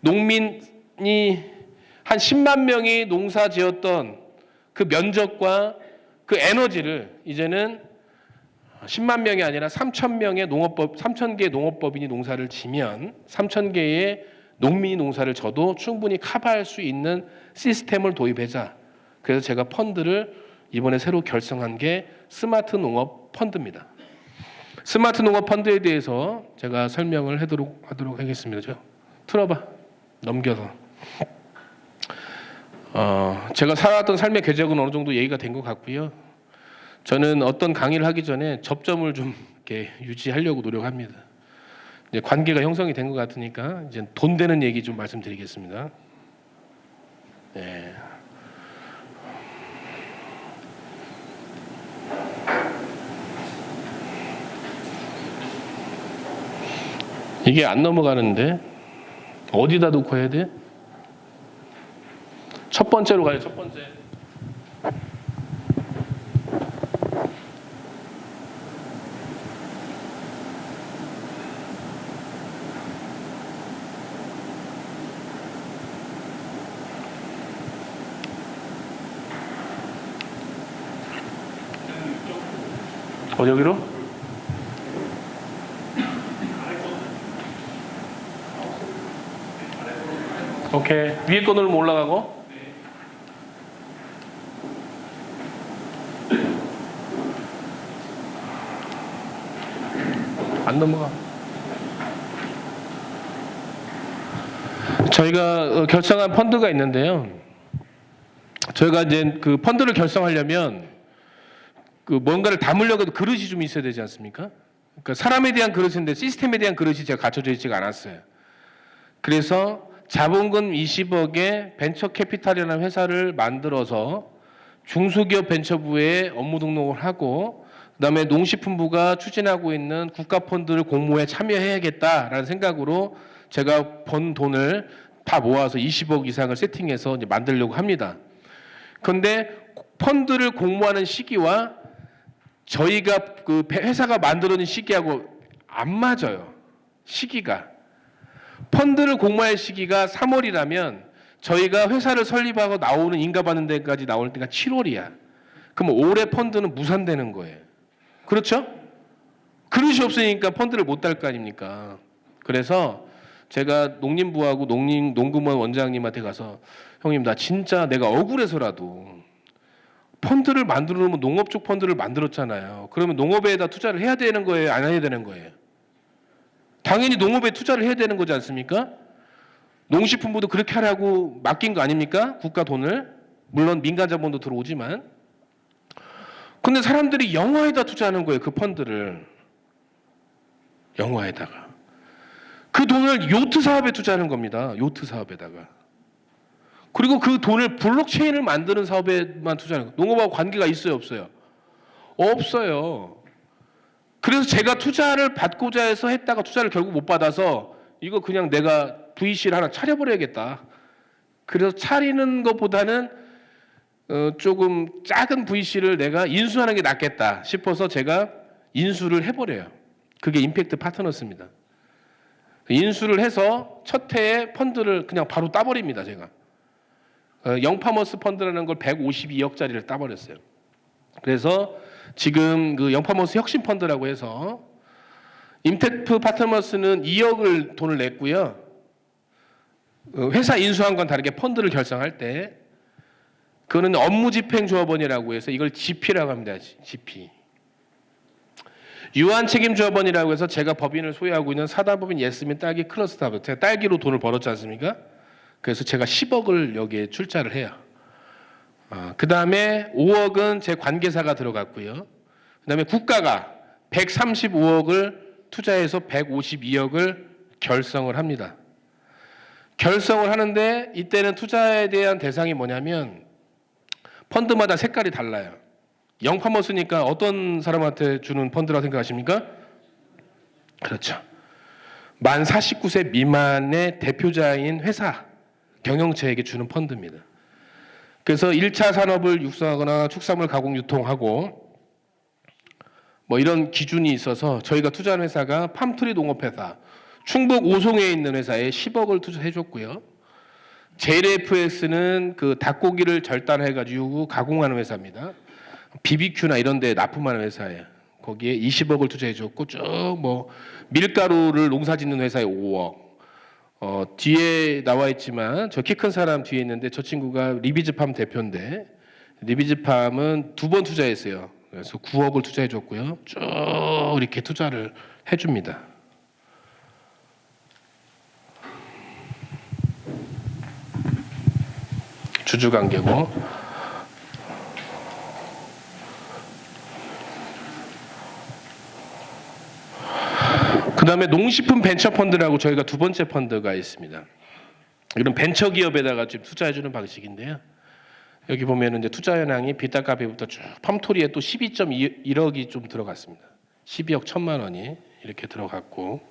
농민이 한 10만 명이 농사 지었던 그 면적과 그 에너지를 이제는 10만 명이 아니라 3,000개의 농업법인이 농사를 지면 3,000개의 농민이 농사를 져도 충분히 커버할 수 있는 시스템을 도입하자. 그래서 제가 펀드를 이번에 새로 결성한 게 스마트 농업 펀드입니다. 스마트 농업 펀드에 대해서 제가 설명을 하도록 하겠습니다. 저 틀어봐. 넘겨서. 제가 살아왔던 삶의 궤적은 어느 정도 얘기가 된 것 같고요. 저는 어떤 강의를 하기 전에 접점을 좀 이렇게 유지하려고 노력합니다. 이제 관계가 형성이 된 것 같으니까 이제 돈 되는 얘기 좀 말씀드리겠습니다. 네. 이게 안 넘어가는데 어디다 놓고 해야 돼? 첫 번째로 가요. 첫 번째. 여기로? 오케이. 위에 거 누르면 올라가고. 안 넘어가. 저희가 결성한 펀드가 있는데요. 저희가 이제 그 펀드를 결성하려면 그 뭔가를 담으려고 해도 그릇이 좀 있어야 되지 않습니까? 그러니까 사람에 대한 그릇인데 시스템에 대한 그릇이 제가 갖춰져 있지가 않았어요. 그래서 자본금 20억에 벤처 캐피탈이라는 회사를 만들어서 중소기업 벤처부에 업무 등록을 하고 그다음에 농식품부가 추진하고 있는 국가펀드를 공모에 참여해야겠다라는 생각으로 제가 번 돈을 다 모아서 20억 이상을 세팅해서 이제 만들려고 합니다. 그런데 펀드를 공모하는 시기와 저희가 그 회사가 만들어진 시기하고 안 맞아요. 시기가. 펀드를 공모할 시기가 3월이라면 저희가 회사를 설립하고 나오는 인가받는 데까지 나올 때가 7월이야. 그럼 올해 펀드는 무산되는 거예요. 그렇죠? 그릇이 없으니까 펀드를 못 딸 거 아닙니까? 그래서 제가 농림부하고 농구원 원장님한테 가서 형님 나 진짜 내가 억울해서라도 펀드를 만들어 놓으면 농업 쪽 펀드를 만들었잖아요. 그러면 농업에다 투자를 해야 되는 거예요? 안 해야 되는 거예요? 당연히 농업에 투자를 해야 되는 거지 않습니까? 농식품부도 그렇게 하라고 맡긴 거 아닙니까? 국가 돈을. 물론 민간 자본도 들어오지만. 근데 사람들이 영화에다 투자하는 거예요. 그 펀드를. 영화에다가. 그 돈을 요트 사업에 투자하는 겁니다. 요트 사업에다가. 그리고 그 돈을 블록체인을 만드는 사업에만 투자하는 거예요. 농업하고 관계가 있어요? 없어요? 없어요. 그래서 제가 투자를 받고자 해서 했다가 투자를 결국 못 받아서 이거 그냥 내가 VC를 하나 차려버려야겠다. 그래서 차리는 것보다는 조금 작은 VC를 내가 인수하는 게 낫겠다 싶어서 제가 인수를 해버려요. 그게 임팩트 파트너스입니다. 인수를 해서 첫 해에 펀드를 그냥 바로 따버립니다. 제가. 영파머스 펀드라는 걸 152억짜리를 따버렸어요. 그래서 지금 그 영파머스 혁신 펀드라고 해서 임팩트 파트너스는 2억을 돈을 냈고요. 회사 인수한 건 다르게 펀드를 결성할 때 그거는 업무집행조합원이라고 해서 이걸 GP라고 합니다. GP. 유한책임조합원이라고 해서 제가 법인을 소유하고 있는 사단법인 예스민 딸기 클러스터 제가 딸기로 돈을 벌었지 않습니까? 그래서 제가 10억을 여기에 출자를 해요. 그다음에 5억은 제 관계사가 들어갔고요. 그다음에 국가가 135억을 투자해서 152억을 결성을 합니다. 결성을 하는데 이때는 투자에 대한 대상이 뭐냐면 펀드마다 색깔이 달라요. 영파머스니까 어떤 사람한테 주는 펀드라고 생각하십니까? 그렇죠. 만 49세 미만의 대표자인 회사, 경영체에게 주는 펀드입니다. 그래서 1차 산업을 육성하거나 축산물 가공 유통하고 뭐 이런 기준이 있어서 저희가 투자한 회사가 팜트리 농업회사, 충북 오송에 있는 회사에 10억을 투자해줬고요. JLFS는 그 닭고기를 절단해가지고 가공하는 회사입니다. BBQ나 이런 데 납품하는 회사예요. 거기에 20억을 투자해줬고 쭉 뭐 밀가루를 농사짓는 회사에 5억. 뒤에 나와 있지만 저 키 큰 사람 뒤에 있는데 저 친구가 리비즈팜 대표인데 리비즈팜은 2번 투자했어요. 그래서 9억을 투자해줬고요. 쭉 이렇게 투자를 해줍니다. 주주관계고 그 다음에 농식품 벤처펀드라고 저희가 2번째 펀드가 있습니다. 이런 벤처기업에다가 지금 투자해주는 방식인데요. 여기 보면 이제 투자 현황이 비타카페부터 쭉 팜토리에 또 12.1억이 좀 들어갔습니다. 12억 1천만 원이 이렇게 들어갔고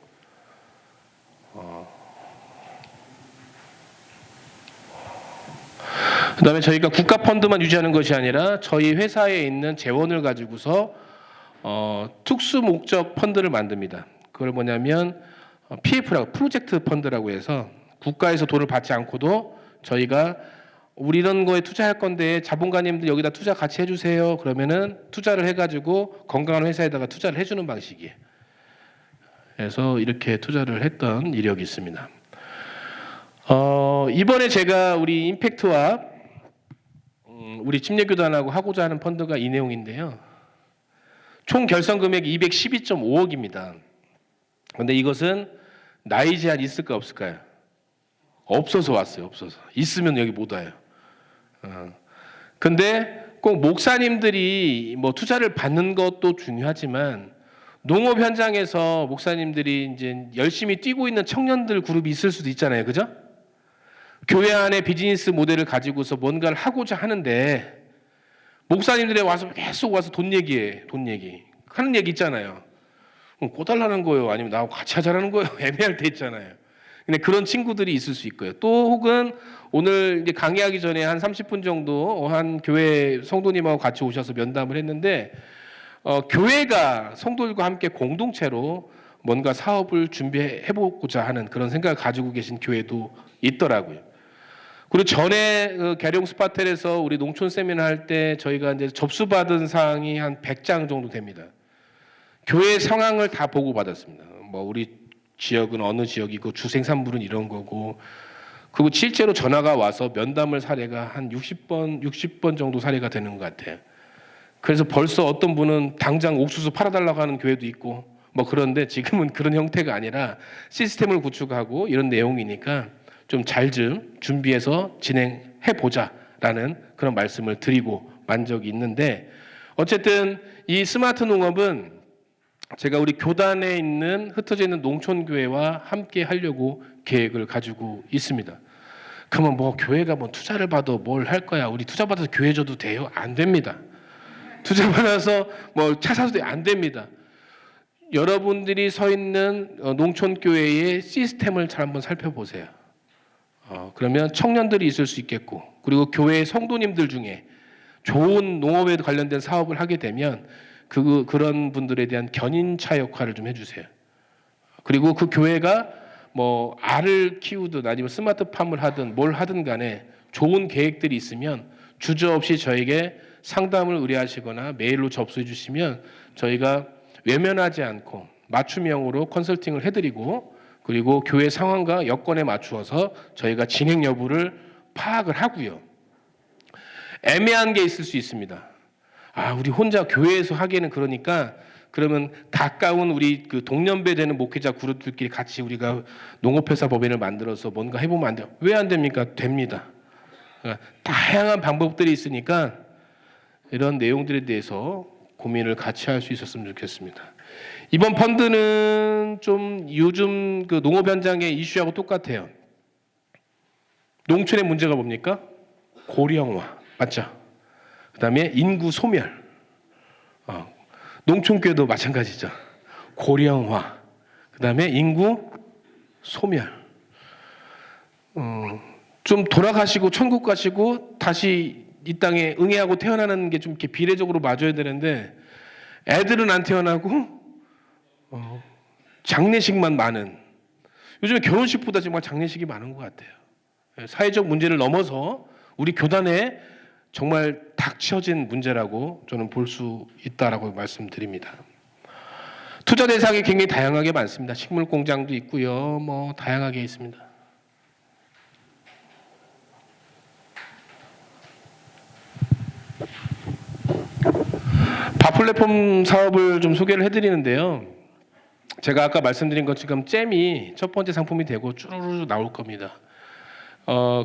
그다음에 저희가 국가 펀드만 유지하는 것이 아니라 저희 회사에 있는 재원을 가지고서 특수 목적 펀드를 만듭니다. 그걸 뭐냐면 PF라고 프로젝트 펀드라고 해서 국가에서 돈을 받지 않고도 저희가 우리 이런 거에 투자할 건데 자본가님들 여기다 투자 같이 해주세요. 그러면은 투자를 해가지고 건강한 회사에다가 투자를 해주는 방식이에요. 그래서 이렇게 투자를 했던 이력이 있습니다. 이번에 제가 우리 임팩트와 우리 침례교단하고 하고자 하는 펀드가 이 내용인데요. 총 결성 금액이 212.5억입니다. 그런데 이것은 나이 제한 있을까 없을까요? 없어서 왔어요. 없어서. 있으면 여기 못 와요. 근데 꼭 목사님들이 뭐 투자를 받는 것도 중요하지만 농업 현장에서 목사님들이 이제 열심히 뛰고 있는 청년들 그룹이 있을 수도 있잖아요. 그죠? 교회 안에 비즈니스 모델을 가지고서 뭔가를 하고자 하는데 목사님들이 와서 계속 와서 돈 얘기해. 돈 얘기. 하는 얘기 있잖아요. 꿔달라는 거예요. 아니면 나하고 같이 하자라는 거예요. 애매할 때 있잖아요. 근데 그런 친구들이 있을 수 있고요. 또 혹은 오늘 이제 강의하기 전에 한 30분 정도 한 교회 성도님하고 같이 오셔서 면담을 했는데 교회가 성도들과 함께 공동체로 뭔가 사업을 준비해보고자 하는 그런 생각을 가지고 계신 교회도 있더라고요. 그리고 전에 계룡 스파텔에서 우리 농촌 세미나 할 때 저희가 이제 접수받은 사항이 한 100장 정도 됩니다. 교회 상황을 다 보고 받았습니다. 뭐 우리 지역은 어느 지역이고 주생산물은 이런 거고 그리고 실제로 전화가 와서 면담을 사례가 한 60번 정도 사례가 되는 것 같아요. 그래서 벌써 어떤 분은 당장 옥수수 팔아달라고 하는 교회도 있고 뭐 그런데 지금은 그런 형태가 아니라 시스템을 구축하고 이런 내용이니까 좀 잘 좀 준비해서 진행해 보자라는 그런 말씀을 드리고 만 적이 있는데 어쨌든 이 스마트 농업은 제가 우리 교단에 있는 흩어져 있는 농촌교회와 함께 하려고 계획을 가지고 있습니다. 그러면 뭐 교회가 뭐 투자를 받아 뭘 할 거야? 우리 투자 받아서 교회 줘도 돼요? 안 됩니다. 투자 받아서 뭐 차 사도 안 됩니다. 여러분들이 서 있는 농촌교회의 시스템을 잘 한번 살펴보세요. 그러면 청년들이 있을 수 있겠고 그리고 교회 성도님들 중에 좋은 농업에 관련된 사업을 하게 되면 그런 분들에 대한 견인차 역할을 좀 해주세요. 그리고 그 교회가 뭐 알을 키우든 아니면 스마트팜을 하든 뭘 하든 간에 좋은 계획들이 있으면 주저없이 저에게 상담을 의뢰하시거나 메일로 접수해 주시면 저희가 외면하지 않고 맞춤형으로 컨설팅을 해드리고 그리고 교회 상황과 여건에 맞추어서 저희가 진행 여부를 파악을 하고요. 애매한 게 있을 수 있습니다. 우리 혼자 교회에서 하기에는 그러니까 그러면 가까운 우리 그 동년배 되는 목회자 그룹들끼리 같이 우리가 농업회사 법인을 만들어서 뭔가 해보면 안 돼요. 왜 안 됩니까? 됩니다. 그러니까 다양한 방법들이 있으니까 이런 내용들에 대해서 고민을 같이 할 수 있었으면 좋겠습니다. 이번 펀드는 좀 요즘 그 농업 현장의 이슈하고 똑같아요. 농촌의 문제가 뭡니까? 고령화, 맞죠? 그다음에 인구 소멸. 농촌교회도 마찬가지죠. 고령화, 그다음에 인구 소멸. 좀 돌아가시고 천국 가시고 다시 이 땅에 응애하고 태어나는 게 좀 이렇게 비례적으로 맞아야 되는데 애들은 안 태어나고 장례식만 많은. 요즘에 결혼식보다 정말 장례식이 많은 것 같아요. 사회적 문제를 넘어서 우리 교단에 정말 닥쳐진 문제라고 저는 볼 수 있다라고 말씀드립니다. 투자 대상이 굉장히 다양하게 많습니다. 식물 공장도 있고요, 뭐 다양하게 있습니다. 밥 플랫폼 사업을 좀 소개를 해드리는데요. 제가 아까 말씀드린 것처럼 잼이 첫 번째 상품이 되고 쭈루루 나올 겁니다.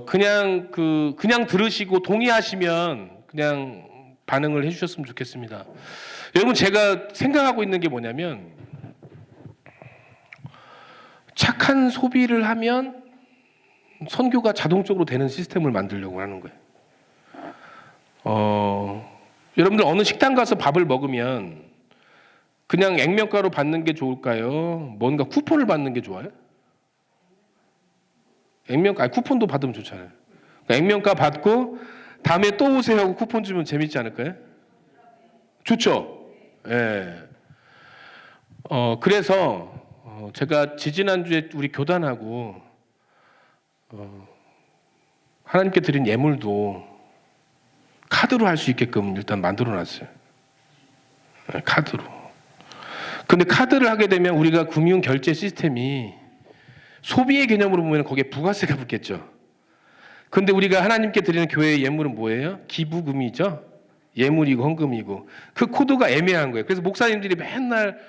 그냥 들으시고 동의하시면 그냥 반응을 해주셨으면 좋겠습니다. 여러분, 제가 생각하고 있는 게 뭐냐면 착한 소비를 하면 선교가 자동적으로 되는 시스템을 만들려고 하는 거예요. 여러분들 어느 식당 가서 밥을 먹으면 그냥 액면가로 받는 게 좋을까요? 뭔가 쿠폰을 받는 게 좋아요? 액면가, 쿠폰도 받으면 좋잖아요. 그러니까 액면가 받고 다음에 또 오세요 하고 쿠폰 주면 재밌지 않을까요? 좋죠? 예. 그래서 제가 지지난주에 우리 교단하고 하나님께 드린 예물도 카드로 할 수 있게끔 일단 만들어 놨어요. 예, 카드로. 근데 카드를 하게 되면 우리가 금융 결제 시스템이 소비의 개념으로 보면 거기에 부가세가 붙겠죠. 근데 우리가 하나님께 드리는 교회의 예물은 뭐예요? 기부금이죠. 예물이고 헌금이고. 그 코드가 애매한 거예요. 그래서 목사님들이 맨날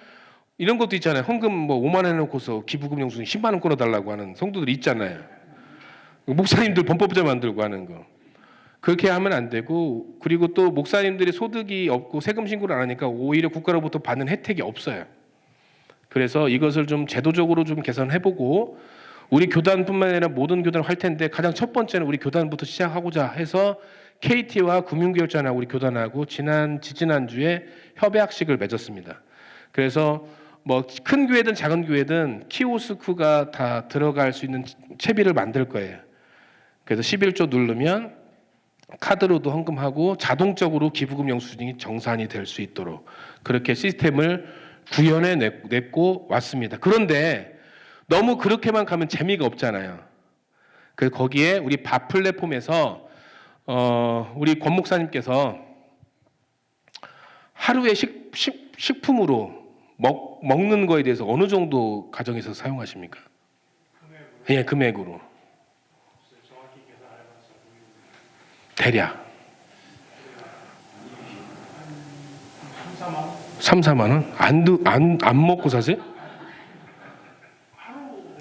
이런 것도 있잖아요. 헌금 뭐 5만 원 해놓고서 기부금 영수증 10만 원 끊어달라고 하는 성도들이 있잖아요. 목사님들 범법자 만들고 하는 거. 그렇게 하면 안 되고, 그리고 또 목사님들이 소득이 없고 세금 신고를 안 하니까 오히려 국가로부터 받는 혜택이 없어요. 그래서 이것을 좀 제도적으로 좀 개선해보고, 우리 교단뿐만 아니라 모든 교단을 할 텐데 가장 첫 번째는 우리 교단부터 시작하고자 해서 KT와 금융교육자나 우리 교단하고 지지난주에 협약식을 맺었습니다. 그래서 뭐 큰 교회든 작은 교회든 키오스크가 다 들어갈 수 있는 채비를 만들 거예요. 그래서 11조 누르면 카드로도 헌금하고 자동적으로 기부금 영수증이 정산이 될 수 있도록 그렇게 시스템을 구현해 냈고 왔습니다. 그런데 너무 그렇게만 가면 재미가 없잖아요. 그래서 거기에 우리 밥 플랫폼에서 우리 권 목사님께서 하루에 식품으로 먹는 거에 대해서 어느 정도 가정에서 사용하십니까? 금액으로? 예, 금액으로. 대략 3, 4만 원? 안 먹고 사세요?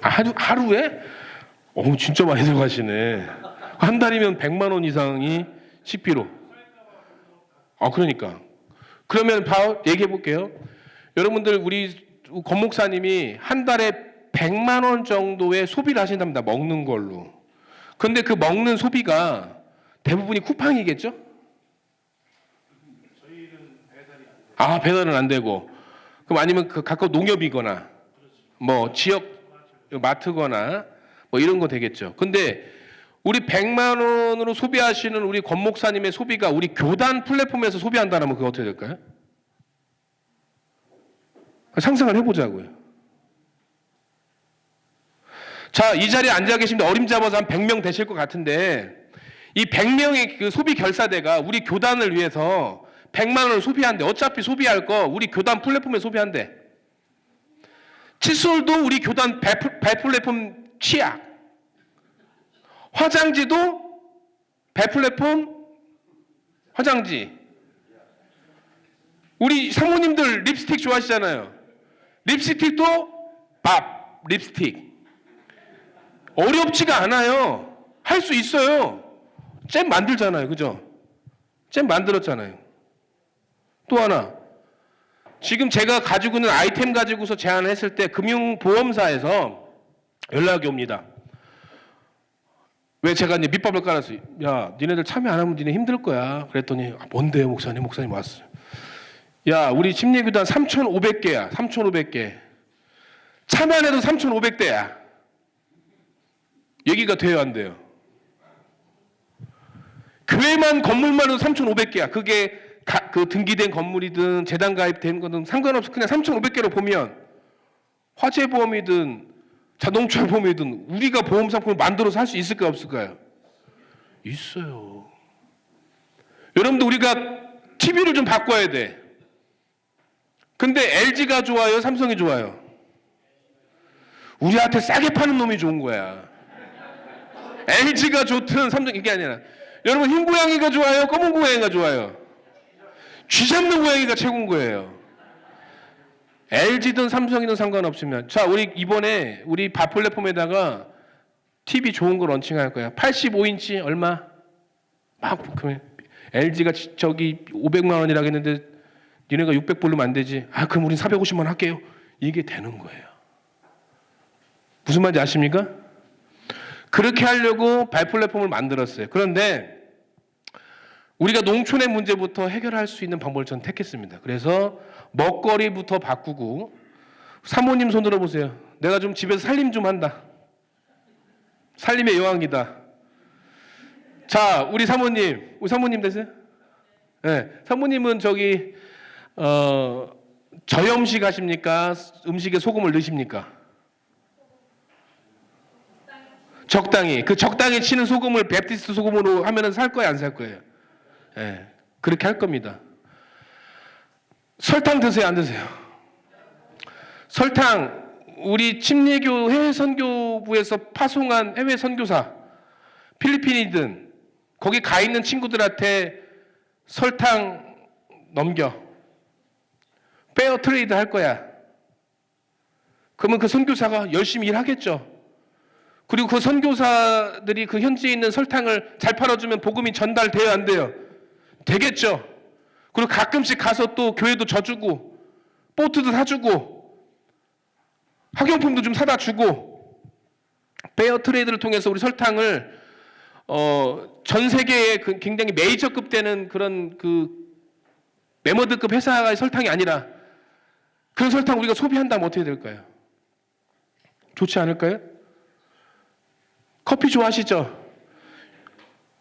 하루에? 진짜 많이 들어가시네. 한 달이면 100만 원 이상이 식비로. 그러니까. 그러면 얘기해 볼게요. 여러분들 우리 권 목사님이 한 달에 100만 원 정도의 소비를 하신답니다. 먹는 걸로. 근데 그 먹는 소비가 대부분이 쿠팡이겠죠? 저희는 배달이 안 돼요. 배달은 안 되고. 그럼 아니면 그 가까운 농협이거나 뭐 지역 마트거나 뭐 이런 거 되겠죠. 근데 우리 100만 원으로 소비하시는 우리 권 목사님의 소비가 우리 교단 플랫폼에서 소비한다면 그거 어떻게 될까요? 상상을 해보자고요. 자, 이 자리에 앉아 계신데 어림잡아서 한 100명 되실 것 같은데 이 100명의 그 소비 결사대가 우리 교단을 위해서 100만 원을 소비한대. 어차피 소비할 거 우리 교단 플랫폼에 소비한대. 칫솔도 우리 교단 배 플랫폼 취약. 화장지도 배 플랫폼 화장지. 우리 사모님들 립스틱 좋아하시잖아요. 립스틱도 밥 립스틱. 어렵지가 않아요. 할 수 있어요. 잼 만들잖아요. 그죠? 잼 만들었잖아요. 또 하나. 지금 제가 가지고 있는 아이템 가지고서 제안을 했을 때 금융보험사에서 연락이 옵니다. 왜 제가 이제 밑밥을 깔았어요. 야, 니네들 참여 안 하면 니네 힘들 거야. 그랬더니 뭔데요, 목사님? 목사님 왔어요. 야, 우리 심리교단 3,500개야. 3,500개. 참여 안 해도 3,500대야. 얘기가 돼요, 안 돼요? 교회만 건물만 해도 3,500개야. 그게 그 등기된 건물이든 재단 가입된 거든 상관없이 그냥 3,500개로 보면 화재보험이든 자동차 보험이든 우리가 보험 상품을 만들어서 할 수 있을까요, 없을까요? 있어요. 여러분들 우리가 TV를 좀 바꿔야 돼. 근데 LG가 좋아요, 삼성이 좋아요? 우리한테 싸게 파는 놈이 좋은 거야. LG가 좋든 삼성 이게 아니라 여러분 흰 고양이가 좋아요, 검은 고양이가 좋아요? 쥐 잡는 고양이가 최고인 거예요. LG든 삼성이든 상관없으면 자 우리 이번에 우리 밥 플랫폼에다가 TV 좋은 거 런칭할 거야. 85인치 얼마? 막 그러면 LG가 저기 500만 원이라고 했는데 니네가 600불로면 안 되지. 아 그럼 우린 450만 원 할게요. 이게 되는 거예요. 무슨 말인지 아십니까? 그렇게 하려고 발 플랫폼을 만들었어요. 그런데 우리가 농촌의 문제부터 해결할 수 있는 방법을 저는 택했습니다. 그래서 먹거리부터 바꾸고 사모님 손 들어보세요. 내가 좀 집에서 살림 좀 한다. 살림의 여왕이다. 자, 우리 사모님 되세요? 네, 사모님은 저기 저염식 하십니까? 음식에 소금을 넣으십니까? 적당히. 그 적당히 치는 소금을 베프티스트 소금으로 하면은 살 거예요, 안 살 거예요? 예, 그렇게 할 겁니다. 설탕 드세요, 안 드세요? 설탕, 우리 침례교 해외 선교부에서 파송한 해외 선교사, 필리핀이든 거기 가 있는 친구들한테 설탕 넘겨. 페어 트레이드 할 거야. 그러면 그 선교사가 열심히 일하겠죠. 그리고 그 선교사들이 그 현지에 있는 설탕을 잘 팔아주면 복음이 전달돼요, 안 돼요? 되겠죠. 그리고 가끔씩 가서 또 교회도 져주고 보트도 사주고 학용품도 좀 사다 주고 페어 트레이드를 통해서 우리 설탕을 전 세계에 굉장히 메이저급 되는 그런 그 메머드급 회사의 설탕이 아니라 그런 설탕 우리가 소비한다면 어떻게 될까요? 좋지 않을까요? 커피 좋아하시죠?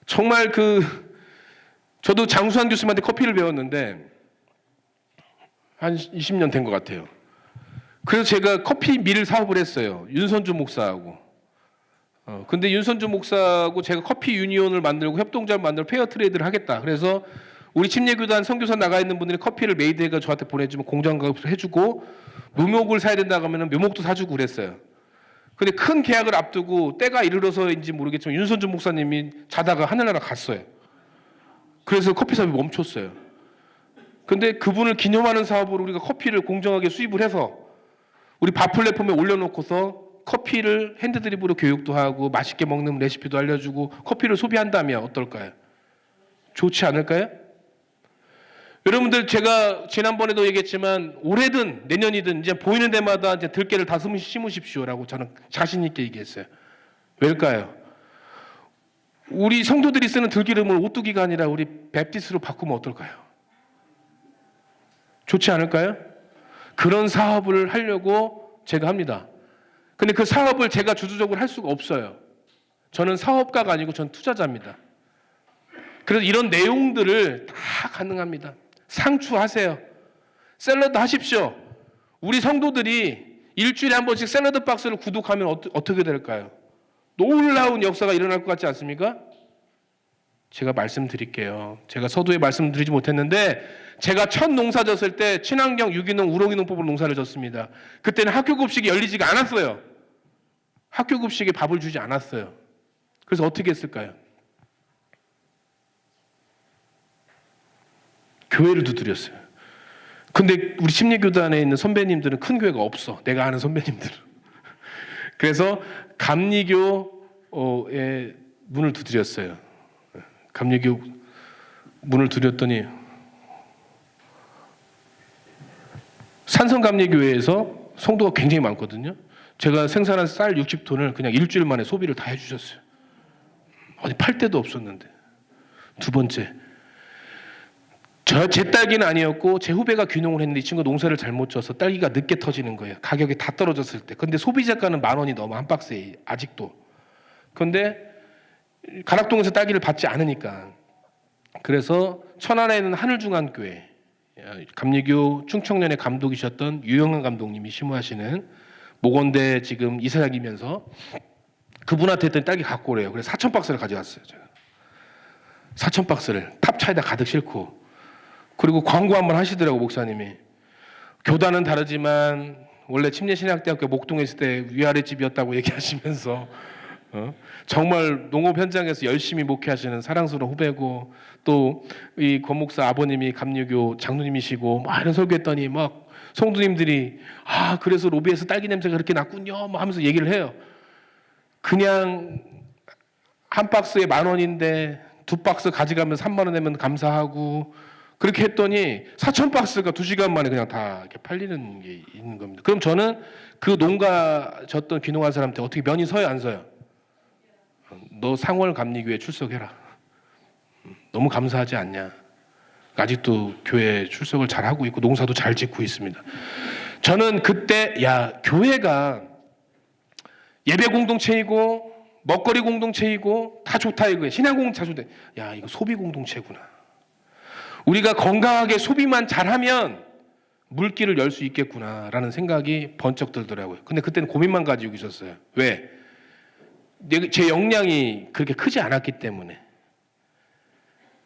정말 저도 장수환 교수님한테 커피를 배웠는데 한 20년 된 것 같아요. 그래서 제가 커피 밀 사업을 했어요. 윤선주 목사하고. 근데 윤선주 목사하고 제가 커피 유니온을 만들고 협동조합 만들고 페어 트레이드를 하겠다. 그래서 우리 침례교단 선교사 나가 있는 분들이 커피를 메이드해가 저한테 보내주면 공장 가입을 해주고 묘목을 사야 된다고 하면 묘목도 사주고 그랬어요. 근데 큰 계약을 앞두고 때가 이르러서인지 모르겠지만 윤선주 목사님이 자다가 하늘나라 갔어요. 그래서 커피 사업이 멈췄어요. 근데 그분을 기념하는 사업으로 우리가 커피를 공정하게 수입을 해서 우리 밥 플랫폼에 올려놓고서 커피를 핸드드립으로 교육도 하고 맛있게 먹는 레시피도 알려주고 커피를 소비한다면 어떨까요? 좋지 않을까요? 여러분들 제가 지난번에도 얘기했지만 올해든 내년이든 이제 보이는 데마다 이제 들깨를 다 심으십시오라고 저는 자신 있게 얘기했어요. 왜일까요? 우리 성도들이 쓰는 들기름을 오뚜기가 아니라 우리 베프티스로 바꾸면 어떨까요? 좋지 않을까요? 그런 사업을 하려고 제가 합니다. 근데 그 사업을 제가 주도적으로 할 수가 없어요. 저는 사업가가 아니고 전 투자자입니다. 그래서 이런 내용들을 다 가능합니다. 상추하세요. 샐러드 하십시오. 우리 성도들이 일주일에 한 번씩 샐러드 박스를 구독하면 어떻게 될까요? 놀라운 역사가 일어날 것 같지 않습니까? 제가 말씀드릴게요. 제가 서두에 말씀드리지 못했는데 제가 첫 농사 졌을 때 친환경 유기농 우럭이농법으로 농사를 졌습니다. 그때는 학교 급식이 열리지가 않았어요. 학교 급식에 밥을 주지 않았어요. 그래서 어떻게 했을까요? 교회를 두드렸어요. 근데 우리 심리교단에 있는 선배님들은 큰 교회가 없어. 내가 아는 선배님들은. 그래서 감리교의 문을 두드렸어요. 감리교육 문을 두드렸더니 산성감리교회에서 성도가 굉장히 많거든요. 제가 생산한 쌀 60톤을 그냥 일주일 만에 소비를 다 해주셨어요. 어디 팔 데도 없었는데. 두 번째, 제 딸기는 아니었고 제 후배가 귀농을 했는데 이 친구가 농사를 잘못 져서 딸기가 늦게 터지는 거예요. 가격이 다 떨어졌을 때. 근데 소비자가는 10,000원이 넘어 한 박스에 아직도. 그런데 가락동에서 딸기를 받지 않으니까. 그래서 천안에 있는 하늘중앙교회 감리교 충청년의 감독이셨던 유영환 감독님이 심우하시는 목원대 지금 이사장이면서 그분한테 했더니 딸기 갖고 오래요. 그래서 4,000박스를 가져갔어요. 제가 4,000박스를 탑차에다 가득 싣고. 그리고 광고 한번 하시더라고 목사님이. 교단은 다르지만 원래 침례신학대학교 목동에 있을 때 위아래 집이었다고 얘기하시면서 정말 농업 현장에서 열심히 목회하시는 사랑스러운 후배고, 또 이 권 목사 아버님이 감리교 장로님이시고 막 이런 설교했더니 막 성도님들이 그래서 로비에서 딸기 냄새가 그렇게 났군요 막 하면서 얘기를 해요. 그냥 한 박스에 10,000원인데 2박스 가져가면 30,000원 내면 감사하고, 그렇게 했더니 4,000박스가 2시간 만에 그냥 다 이렇게 팔리는 게 있는 겁니다. 그럼 저는 그 농가 졌던 귀농한 사람한테 어떻게 면이 서요 안 서요? 너 상월 감리교회 출석해라. 너무 감사하지 않냐? 아직도 교회 출석을 잘 하고 있고 농사도 잘 짓고 있습니다. 저는 그때 교회가 예배 공동체이고 먹거리 공동체이고 다 좋다 이거예요. 신앙 공동체 좋다. 이거 소비 공동체구나. 우리가 건강하게 소비만 잘하면 물길을 열 수 있겠구나라는 생각이 번쩍 들더라고요. 근데 그때는 고민만 가지고 있었어요. 왜? 제 역량이 그렇게 크지 않았기 때문에.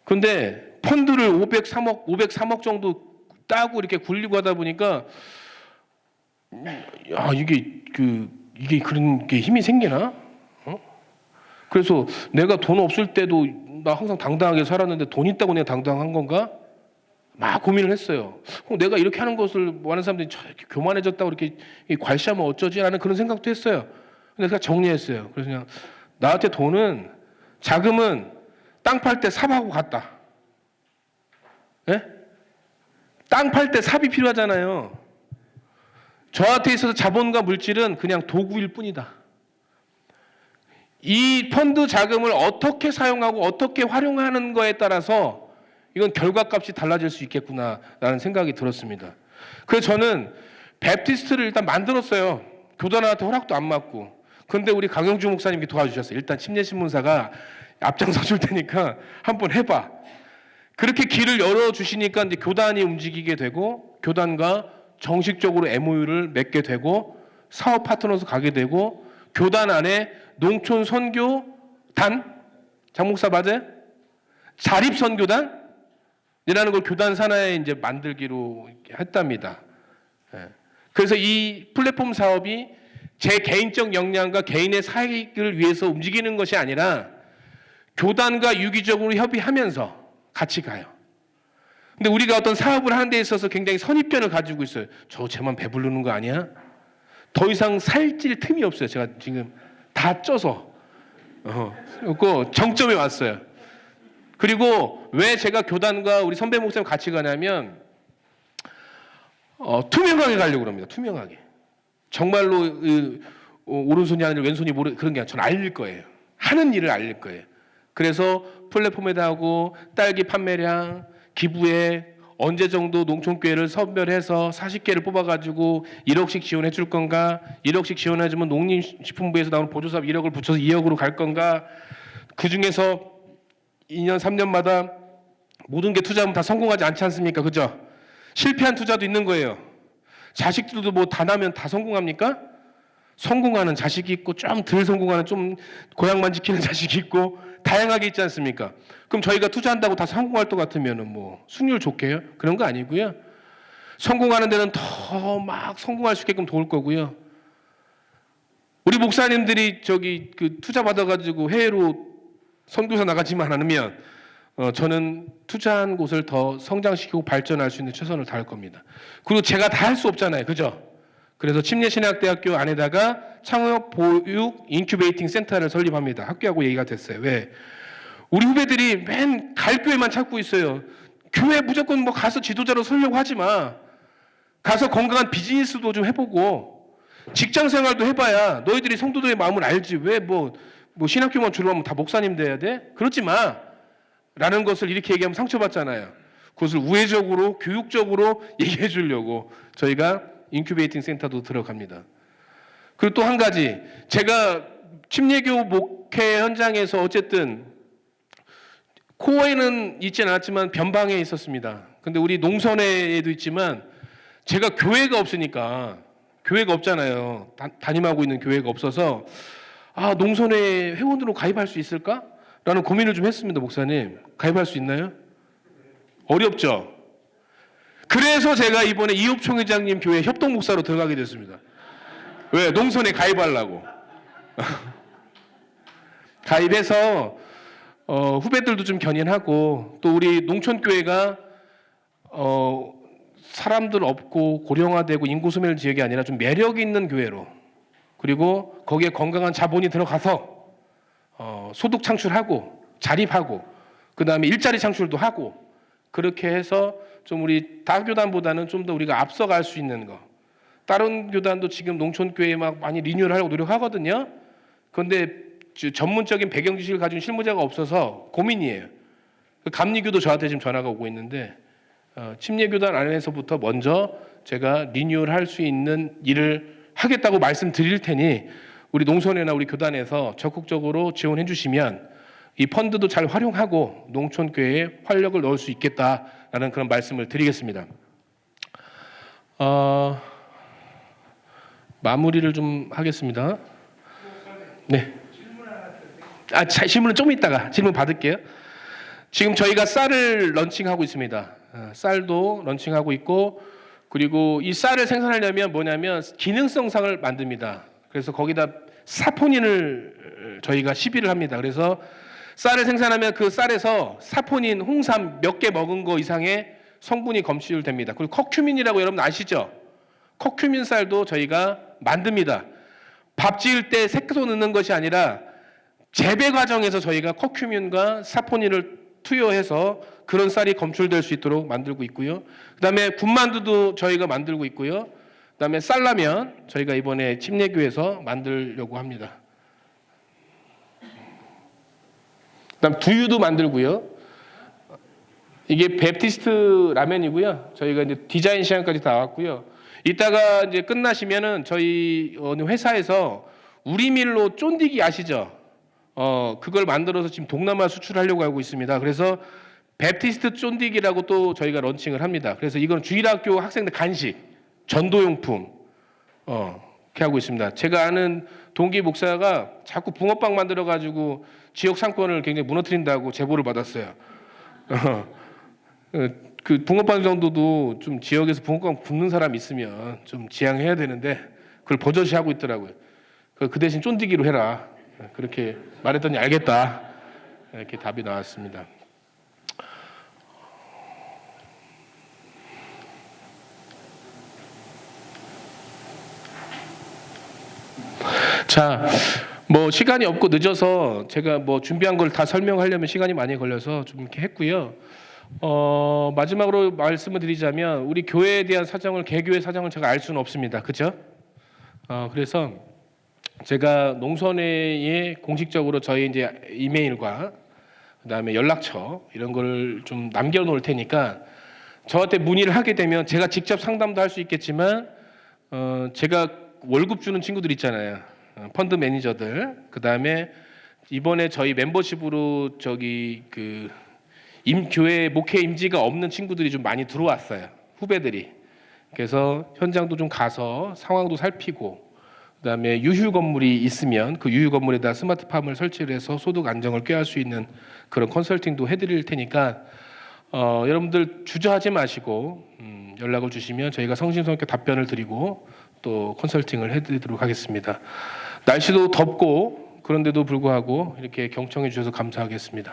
근데 펀드를 503억 정도 따고 이렇게 굴리고 하다 보니까 이게 그런 게 힘이 생기나? 그래서 내가 돈 없을 때도 나 항상 당당하게 살았는데 돈 있다고 내가 당당한 건가? 막 고민을 했어요. 내가 이렇게 하는 것을 뭐 하는 사람들이 이렇게 교만해졌다고 이렇게 괄시하면 어쩌지? 라는 그런 생각도 했어요. 근데 제가 정리했어요. 그래서 그냥 나한테 돈은, 자금은 땅 팔 때 삽하고 같다. 예? 땅 팔 때 삽이 필요하잖아요. 저한테 있어서 자본과 물질은 그냥 도구일 뿐이다. 이 펀드 자금을 어떻게 사용하고 어떻게 활용하는 거에 따라서 이건 결과값이 달라질 수 있겠구나라는 생각이 들었습니다. 그래서 저는 베프티스트를 일단 만들었어요. 교단한테 허락도 안 받고. 근데 우리 강영주 목사님이 도와주셨어요. 일단 침례신문사가 앞장서 줄 테니까 한번 해봐. 그렇게 길을 열어주시니까 이제 교단이 움직이게 되고, 교단과 정식적으로 MOU를 맺게 되고, 사업 파트너로 가게 되고, 교단 안에 농촌 선교단, 장목사 맞아요? 자립 선교단 이라는 걸 교단 산하에 이제 만들기로 했답니다. 그래서 이 플랫폼 사업이 제 개인적 역량과 개인의 사익을 위해서 움직이는 것이 아니라 교단과 유기적으로 협의하면서 같이 가요. 근데 우리가 어떤 사업을 하는 데 있어서 굉장히 선입견을 가지고 있어요. 저 쟤만 배부르는 거 아니야? 더 이상 살찔 틈이 없어요. 제가 지금 다 쪄서 그리고 정점에 왔어요. 그리고 왜 제가 교단과 우리 선배 목사님 같이 가냐면 투명하게 가려고 합니다. 투명하게. 정말로 오른손이 아니라 왼손이 그런 게 아니라 저는 알릴 거예요. 하는 일을 알릴 거예요. 그래서 플랫폼에다 하고 딸기 판매량, 기부에 언제 정도 농촌교회를 선별해서 40개를 뽑아가지고 1억씩 지원해 줄 건가? 1억씩 지원해주면 농림식품부에서 나오는 보조사업 1억을 붙여서 2억으로 갈 건가? 그중에서 2년, 3년마다 모든 게 투자하면 다 성공하지 않지 않습니까? 그죠? 실패한 투자도 있는 거예요. 자식들도 뭐 다 나면 다 성공합니까? 성공하는 자식이 있고 좀 덜 성공하는 좀 고향만 지키는 자식이 있고 다양하게 있지 않습니까? 그럼 저희가 투자한다고 다 성공할 것 같으면 뭐 승률 좋게 해요? 그런 거 아니고요. 성공하는 데는 더 막 성공할 수 있게끔 도울 거고요. 우리 목사님들이 그 투자 받아가지고 해외로 선교사 나가지만 않으면 저는 투자한 곳을 더 성장시키고 발전할 수 있는 최선을 다할 겁니다. 그리고 제가 다 할 수 없잖아요. 그죠? 그래서 침례신학대학교 안에다가 창업 보육 인큐베이팅 센터를 설립합니다. 학교하고 얘기가 됐어요. 왜? 우리 후배들이 맨 갈 교회만 찾고 있어요. 교회 무조건 뭐 가서 지도자로 서려고 하지 마. 가서 건강한 비즈니스도 좀 해보고 직장 생활도 해봐야 너희들이 성도들의 마음을 알지. 왜 뭐 신학교만 졸업하면 다 목사님 돼야 돼? 그러지 마. 라는 것을 이렇게 얘기하면 상처받잖아요. 그것을 우회적으로 교육적으로 얘기해 주려고 저희가 인큐베이팅 센터도 들어갑니다. 그리고 또 한 가지, 제가 침례교 목회 현장에서 어쨌든 코어에는 있지는 않았지만 변방에 있었습니다. 근데 우리 농선에도 있지만 제가 교회가 없으니까, 교회가 없잖아요. 담임하고 있는 교회가 없어서 농선회 회원으로 가입할 수 있을까? 라는 고민을 좀 했습니다. 목사님, 가입할 수 있나요? 어렵죠? 그래서 제가 이번에 이홉 총회장님 교회 협동 목사로 들어가게 됐습니다. 왜? 농선에 가입하려고. 가입해서 후배들도 좀 견인하고, 또 우리 농촌교회가 사람들 없고 고령화되고 인구 소멸 지역이 아니라 좀 매력 있는 교회로, 그리고 거기에 건강한 자본이 들어가서 소득 창출하고 자립하고 그 다음에 일자리 창출도 하고, 그렇게 해서 좀 우리 다 교단보다는 좀 더 우리가 앞서갈 수 있는 거. 다른 교단도 지금 농촌교회 막 많이 리뉴얼 하려고 노력하거든요. 그런데 전문적인 배경 지식을 가진 실무자가 없어서 고민이에요. 감리교도 저한테 지금 전화가 오고 있는데 침례교단 안에서부터 먼저 제가 리뉴얼 할 수 있는 일을 하겠다고 말씀드릴 테니 우리 농촌회나 우리 교단에서 적극적으로 지원해 주시면 이 펀드도 잘 활용하고 농촌교회에 활력을 넣을 수 있겠다라는 그런 말씀을 드리겠습니다. 마무리를 좀 하겠습니다. 네. 질문은 좀 이따가 질문 받을게요. 지금 저희가 쌀을 런칭하고 있습니다. 쌀도 런칭하고 있고, 그리고 이 쌀을 생산하려면 뭐냐면 기능성 쌀을 만듭니다. 그래서 거기다 사포닌을 저희가 시비를 합니다. 그래서 쌀을 생산하면 그 쌀에서 사포닌, 홍삼 몇 개 먹은 거 이상의 성분이 검출됩니다. 그리고 커큐민이라고 여러분 아시죠? 커큐민 쌀도 저희가 만듭니다. 밥 지을 때 색소 넣는 것이 아니라 재배 과정에서 저희가 커큐민과 사포닌을 투여해서 그런 쌀이 검출될 수 있도록 만들고 있고요. 그다음에 군만두도 저희가 만들고 있고요. 그다음에 쌀라면 저희가 이번에 침례교에서 만들려고 합니다. 그다음 두유도 만들고요. 이게 베프티스트 라면이고요. 저희가 이제 디자인 시간까지 다 왔고요. 이따가 이제 끝나시면은 저희 어느 회사에서 우리밀로 쫀디기 아시죠? 그걸 만들어서 지금 동남아 수출하려고 하고 있습니다. 그래서 베프티스트 쫀디기라고 또 저희가 런칭을 합니다. 그래서 이건 주일학교 학생들 간식, 전도용품 이렇게 하고 있습니다. 제가 아는 동기 목사가 자꾸 붕어빵 만들어 가지고 지역 상권을 굉장히 무너뜨린다고 제보를 받았어요. 그 붕어빵 정도도 좀 지역에서 붕어빵 굽는 사람 있으면 좀 지양해야 되는데 그걸 버젓이 하고 있더라고요. 그 대신 쫀디기로 해라. 그렇게 말했더니 알겠다. 이렇게 답이 나왔습니다. 자, 뭐 시간이 없고 늦어서 제가 뭐 준비한 걸 다 설명하려면 시간이 많이 걸려서 좀 이렇게 했고요. 마지막으로 말씀을 드리자면 우리 교회에 대한 사정을, 개교의 사정을 제가 알 수는 없습니다. 그렇죠? 그래서 제가 농선회에 공식적으로 저희 이제 이메일과 그다음에 연락처 이런 걸 좀 남겨놓을 테니까 저한테 문의를 하게 되면 제가 직접 상담도 할 수 있겠지만 제가 월급 주는 친구들 있잖아요. 펀드 매니저들. 그다음에 이번에 저희 멤버십으로 저기 그 교회 목회 임지가 없는 친구들이 좀 많이 들어왔어요. 후배들이. 그래서 현장도 좀 가서 상황도 살피고, 그다음에 유휴 건물이 있으면 그 유휴 건물에다 스마트팜을 설치를 해서 소득 안정을 꾀할 수 있는 그런 컨설팅도 해드릴 테니까 여러분들 주저하지 마시고 연락을 주시면 저희가 성심성의껏 답변을 드리고 또 컨설팅을 해드리도록 하겠습니다. 날씨도 덥고 그런데도 불구하고 이렇게 경청해 주셔서 감사하겠습니다.